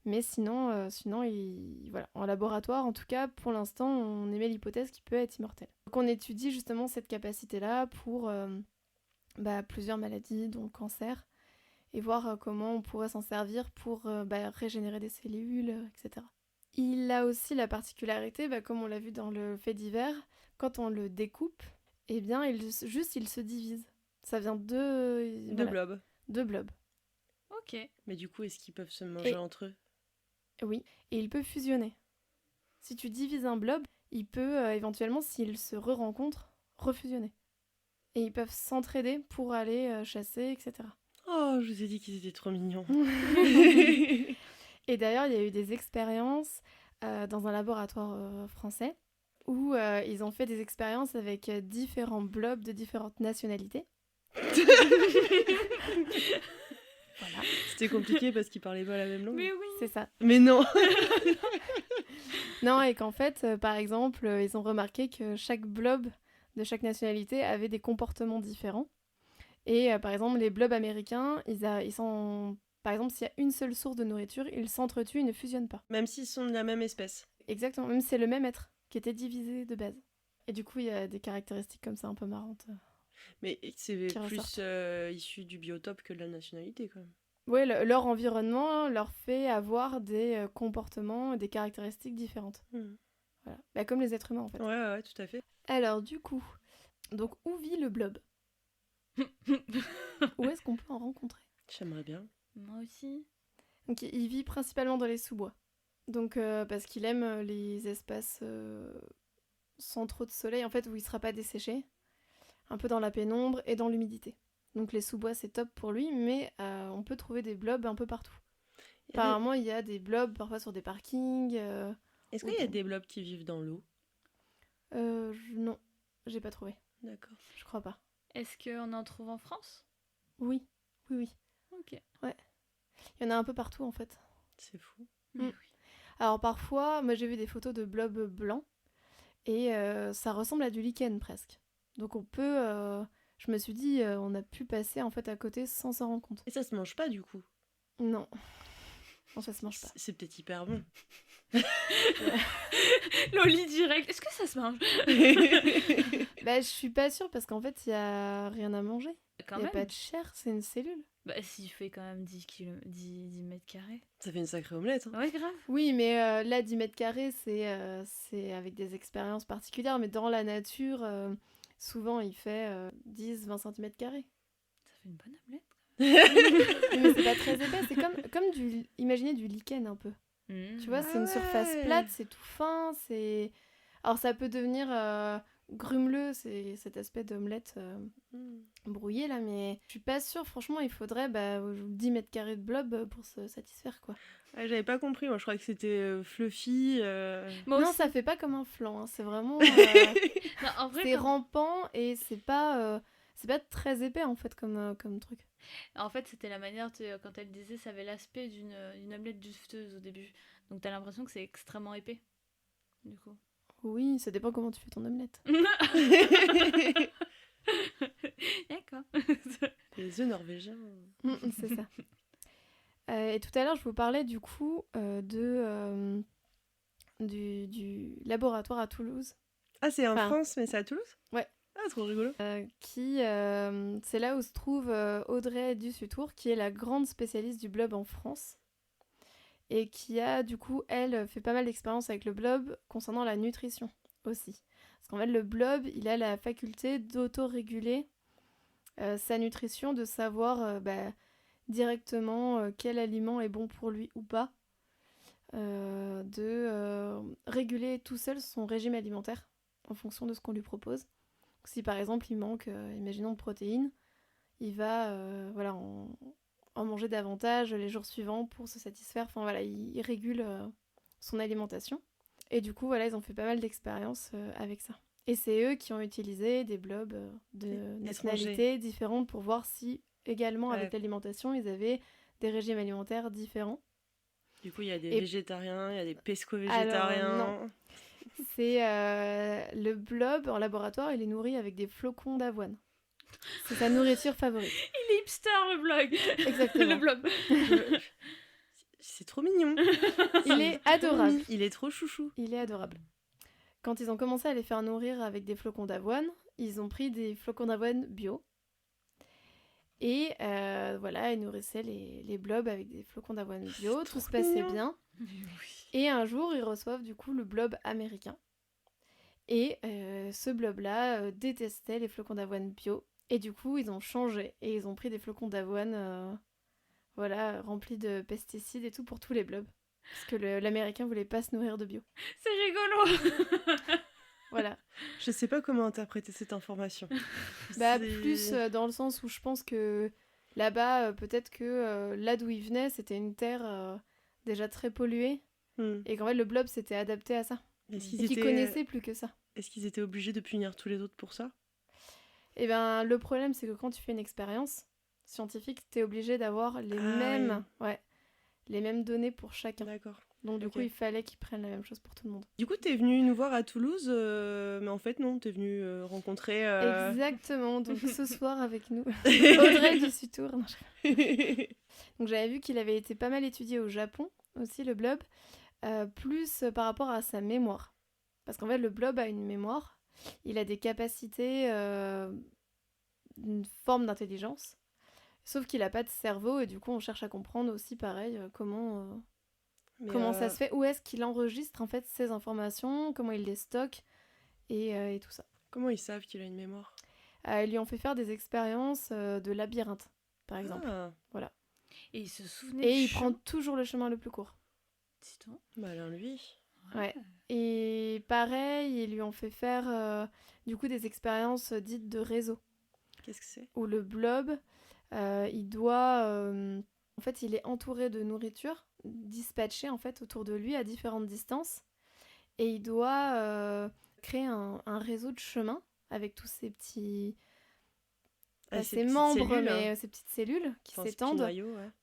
Mais sinon, voilà. En laboratoire, en tout cas, pour l'instant, on émet l'hypothèse qu'il peut être immortel. Donc on étudie justement cette capacité-là pour plusieurs maladies, dont le cancer, et voir comment on pourrait s'en servir pour régénérer des cellules, etc. Il a aussi la particularité, comme on l'a vu dans le fait divers, quand on le découpe, eh bien, il se divise. Ça vient de... Deux blobs. Deux blobs. Ok. Mais du coup, est-ce qu'ils peuvent se manger Et- entre eux? Oui, et il peut fusionner. Si tu divises un blob, il peut éventuellement, s'ils se re-rencontrent, refusionner. Et ils peuvent s'entraider pour aller chasser, etc. Oh, je vous ai dit qu'ils étaient trop mignons. Et d'ailleurs, il y a eu des expériences dans un laboratoire français où ils ont fait des expériences avec différents blobs de différentes nationalités. Voilà, C'était compliqué parce qu'ils parlaient pas la même langue. Mais oui. c'est ça. Mais non. Non, et qu'en fait, par exemple, ils ont remarqué que chaque blob de chaque nationalité avait des comportements différents. Et par exemple, les blobs américains, ils sont... Par exemple, s'il y a une seule source de nourriture, ils s'entretuent, ils ne fusionnent pas. Même s'ils sont de la même espèce. Exactement, même si c'est le même être qui était divisé de base. Et du coup, il y a des caractéristiques comme ça un peu marrantes. Mais c'est Qui plus ressortent. issu du biotope que de la nationalité, quand même. Ouais, leur environnement leur fait avoir des comportements, des caractéristiques différentes. Voilà. Comme les êtres humains, en fait. Ouais, tout à fait. Alors, du coup, donc où vit le blob? Où est-ce qu'on peut en rencontrer? J'aimerais bien. Moi aussi. Donc, il vit principalement dans les sous-bois. Donc, parce qu'il aime les espaces sans trop de soleil, en fait, où il ne sera pas desséché. Un peu dans la pénombre et dans l'humidité. Donc, les sous-bois, c'est top pour lui, mais on peut trouver des blobs un peu partout. Apparemment, il y a des blobs parfois sur des parkings. Est-ce qu'il y a des blobs qui vivent dans l'eau? Non, j'ai pas trouvé. D'accord. Je crois pas. Est-ce qu'on en trouve en France? Oui. Ok. Il y en a un peu partout, en fait. C'est fou. Mais Mm. oui. Alors parfois, moi j'ai vu des photos de blobs blancs et ça ressemble à du lichen presque. Donc on peut, je me suis dit, on a pu passer en fait à côté sans s'en rendre compte. Et ça se mange pas, du coup? Non, non ça se mange pas. C'est peut-être hyper bon. Loli direct. Est-ce que ça se mange? Je suis pas sûre parce qu'en fait il y a rien à manger. Quand Il y a même. pas de chair, c'est une cellule. S'il fait quand même 10 mètres carrés. Ça fait une sacrée omelette. Hein. Ouais, grave. Oui, mais là 10 mètres carrés c'est avec des expériences particulières, mais dans la nature, souvent il fait 10-20 cm carrés. Ça fait une bonne omelette. Mais c'est pas très épais, c'est comme imaginez du lichen un peu. Tu vois, c'est une surface plate, c'est tout fin, c'est... Alors ça peut devenir grumeleux, c'est cet aspect d'omelette brouillée là, mais je suis pas sûre, franchement, il faudrait 10 mètres carrés de blob pour se satisfaire, quoi. Ah, j'avais pas compris, moi je croyais que c'était fluffy. Moi Non, aussi. ça fait pas comme un flan, hein, c'est vraiment... Non, en vrai, c'est rampant et c'est pas très épais en fait comme truc. En fait, c'était la manière, quand elle disait, ça avait l'aspect d'une omelette duveteuse au début. Donc t'as l'impression que c'est extrêmement épais. Du coup. Oui, ça dépend comment tu fais ton omelette. D'accord. Les œufs norvégiens. C'est ça. Et tout à l'heure, je vous parlais du coup du laboratoire à Toulouse. Ah, c'est en Enfin, France, mais c'est à Toulouse? Ouais. Ah, trop rigolo. C'est là où se trouve Audrey Dussutour, qui est la grande spécialiste du blob en France, et qui a du coup, elle, fait pas mal d'expériences avec le blob concernant la nutrition aussi. Parce qu'en fait, le blob, il a la faculté d'auto-réguler sa nutrition, de savoir directement quel aliment est bon pour lui ou pas. de réguler tout seul son régime alimentaire en fonction de ce qu'on lui propose. Donc, si par exemple il manque, imaginons, de protéines, il va en manger davantage les jours suivants pour se satisfaire. Enfin voilà, il régule son alimentation. Et du coup, voilà, ils ont fait pas mal d'expériences avec ça. Et c'est eux qui ont utilisé des blobs de nationalités différentes pour voir si, également avec l'alimentation, ils avaient des régimes alimentaires différents. Du coup, il y a des végétariens, il y a des pesco-végétariens. Alors, non. C'est le blob en laboratoire, il est nourri avec des flocons d'avoine. C'est sa nourriture favorite. Il est hipster, le blog. Exactement. Le blob. C'est trop mignon. Il est adorable. Il est trop chouchou. Il est adorable. Quand ils ont commencé à les faire nourrir avec des flocons d'avoine, ils ont pris des flocons d'avoine bio. Et voilà, ils nourrissaient les blobs avec des flocons d'avoine bio. Tout se passait bien. Et un jour, ils reçoivent du coup le blob américain. Et ce blob-là détestait les flocons d'avoine bio. Et du coup, ils ont changé. Et ils ont pris des flocons d'avoine remplis de pesticides et tout pour tous les blobs. Parce que l'américain voulait pas se nourrir de bio. C'est rigolo. Voilà. Je sais pas comment interpréter cette information. Plus dans le sens où je pense que là-bas, peut-être que là d'où ils venaient, c'était une terre déjà très polluée. Et qu'en fait, le blob s'était adapté à ça. Et qu'ils connaissaient plus que ça. Est-ce qu'ils étaient obligés de punir tous les autres pour ça ? Eh ben, le problème, c'est que quand tu fais une expérience scientifique, t'es obligé d'avoir les mêmes données pour chacun. D'accord. Donc du coup, il fallait qu'ils prennent la même chose pour tout le monde. Du coup, t'es venue nous voir à Toulouse, mais en fait non, t'es venue rencontrer... Exactement, donc ce soir avec nous, Audrey du Sutour. Donc j'avais vu qu'il avait été pas mal étudié au Japon, aussi le blob, plus par rapport à sa mémoire. Parce qu'en fait, le blob a une mémoire, il a des capacités, une forme d'intelligence, sauf qu'il n'a pas de cerveau, et du coup, on cherche à comprendre aussi, pareil, comment ça se fait, où est-ce qu'il enregistre en fait ces informations, comment il les stocke, et tout ça. Comment ils savent qu'il a une mémoire ? Ils lui ont fait faire des expériences de labyrinthe, par exemple. Voilà. Et il se souvenait Et il prend toujours le chemin le plus court. Dis-donc. Malin lui. Ouais. Et pareil, ils lui ont fait faire du coup des expériences dites de réseau. Qu'est-ce que c'est ? Où le blob, il doit... en fait, il est entouré de nourriture dispatchée en fait autour de lui à différentes distances. Et il doit créer un réseau de chemin avec tous ces petits... ses membres, cellules, mais ces petites cellules qui s'étendent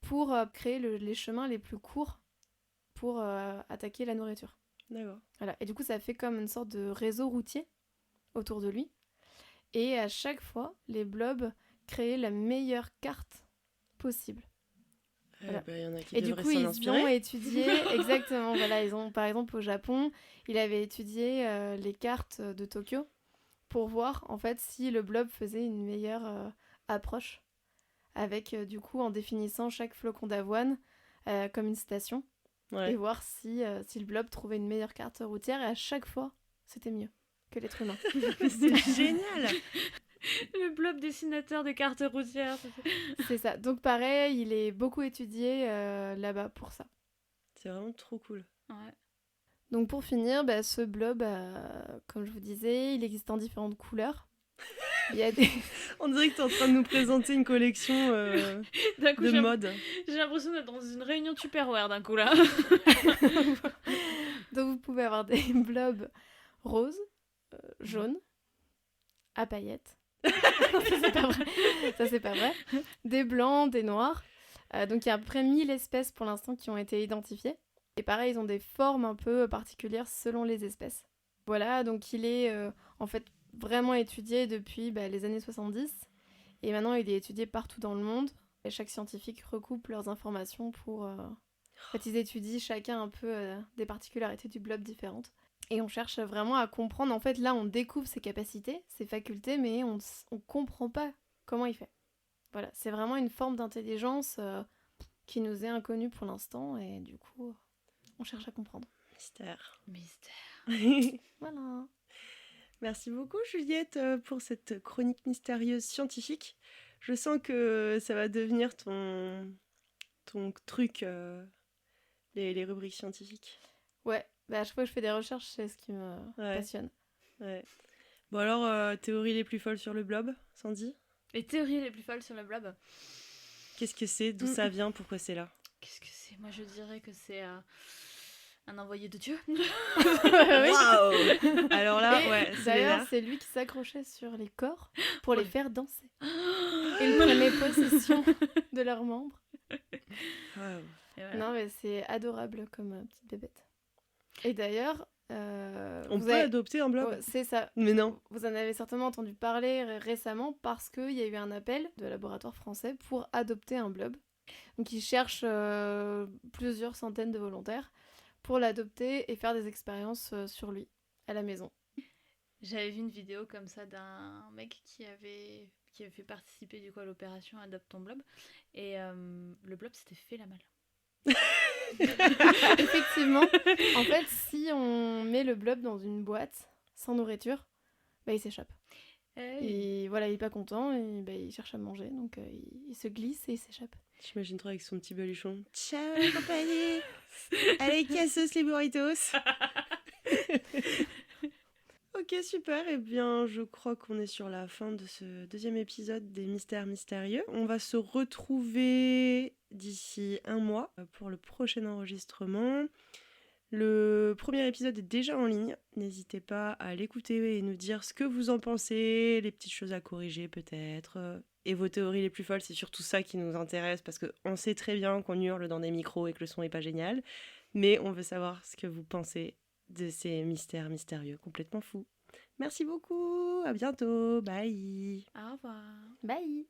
pour créer les chemins les plus courts pour attaquer la nourriture. D'accord. Voilà. Et du coup, ça fait comme une sorte de réseau routier autour de lui. Et à chaque fois, les blobs créaient la meilleure carte possible. Voilà. Y en a qui et du coup, ils ont étudié, exactement, voilà, ils ont, par exemple, au Japon, il avait étudié les cartes de Tokyo pour voir, en fait, si le blob faisait une meilleure approche avec, du coup, en définissant chaque flocon d'avoine comme une station. Ouais. Et voir si le blob trouvait une meilleure carte routière, et à chaque fois, c'était mieux que l'être humain. C'est génial. Le blob dessinateur des cartes routières. C'est ça. Donc pareil, il est beaucoup étudié là-bas pour ça. C'est vraiment trop cool. Ouais. Donc pour finir, ce blob, comme je vous disais, il existe en différentes couleurs. Il y a des... On dirait que tu es en train de nous présenter une collection de mode. J'ai l'impression d'être dans une réunion Tupperware d'un coup là. Donc vous pouvez avoir des blobs roses, jaunes, à paillettes. Ça c'est pas vrai. Des blancs, des noirs. Donc il y a à peu près 1000 espèces pour l'instant qui ont été identifiées. Et pareil, ils ont des formes un peu particulières selon les espèces. Voilà, donc il est en fait vraiment étudié depuis les années 70. Et maintenant, il est étudié partout dans le monde. Et chaque scientifique recoupe leurs informations pour... En fait, ils étudient chacun un peu des particularités du blob différentes. Et on cherche vraiment à comprendre. En fait, là, on découvre ses capacités, ses facultés, mais on comprend pas comment il fait. Voilà, c'est vraiment une forme d'intelligence qui nous est inconnue pour l'instant. Et du coup, on cherche à comprendre. Mystère. Voilà. Merci beaucoup Juliette pour cette chronique mystérieuse scientifique. Je sens que ça va devenir ton truc les rubriques scientifiques. Ouais, à chaque fois que je fais des recherches, c'est ce qui me passionne. Ouais. Bon alors, théories les plus folles sur le blob, Sandy? Les théories les plus folles sur le blob. Qu'est-ce que c'est? D'où ça vient? Pourquoi c'est là? Qu'est-ce que c'est? Moi, je dirais que c'est un envoyé de Dieu. Waouh! Alors là, ouais, c'est d'ailleurs, vénère. c'est lui qui s'accrochait sur les corps pour les faire danser. Et il prenait possession de leurs membres. Waouh. Et voilà. Non, mais c'est adorable comme petite bébête. Et d'ailleurs, On vous peut avez- adopter un blob? Ouais, c'est ça. Mais non. Vous en avez certainement entendu parler récemment parce qu'il y a eu un appel de laboratoire français pour adopter un blob. Donc ils cherchent plusieurs centaines de volontaires pour l'adopter et faire des expériences sur lui à la maison. J'avais vu une vidéo comme ça d'un mec qui avait fait participer du coup à l'opération Adopte ton blob. Et le blob s'était fait la malle. Effectivement, en fait, si on met le blob dans une boîte sans nourriture, bah, il s'échappe. Et voilà, il est pas content, et bah, il cherche à manger, donc il se glisse et il s'échappe. J'imagine trop avec son petit baluchon. Ciao la compagnie. Allez, cassos les burritos. Ok, super. Eh bien, je crois qu'on est sur la fin de ce deuxième épisode des Mystères Mystérieux. On va se retrouver d'ici un mois pour le prochain enregistrement. Le premier épisode est déjà en ligne. N'hésitez pas à l'écouter et nous dire ce que vous en pensez, les petites choses à corriger peut-être. Et vos théories les plus folles, c'est surtout ça qui nous intéresse parce qu'on sait très bien qu'on hurle dans des micros et que le son est pas génial. Mais on veut savoir ce que vous pensez de ces mystères mystérieux complètement fous. Merci beaucoup, à bientôt, bye. Au revoir. Bye!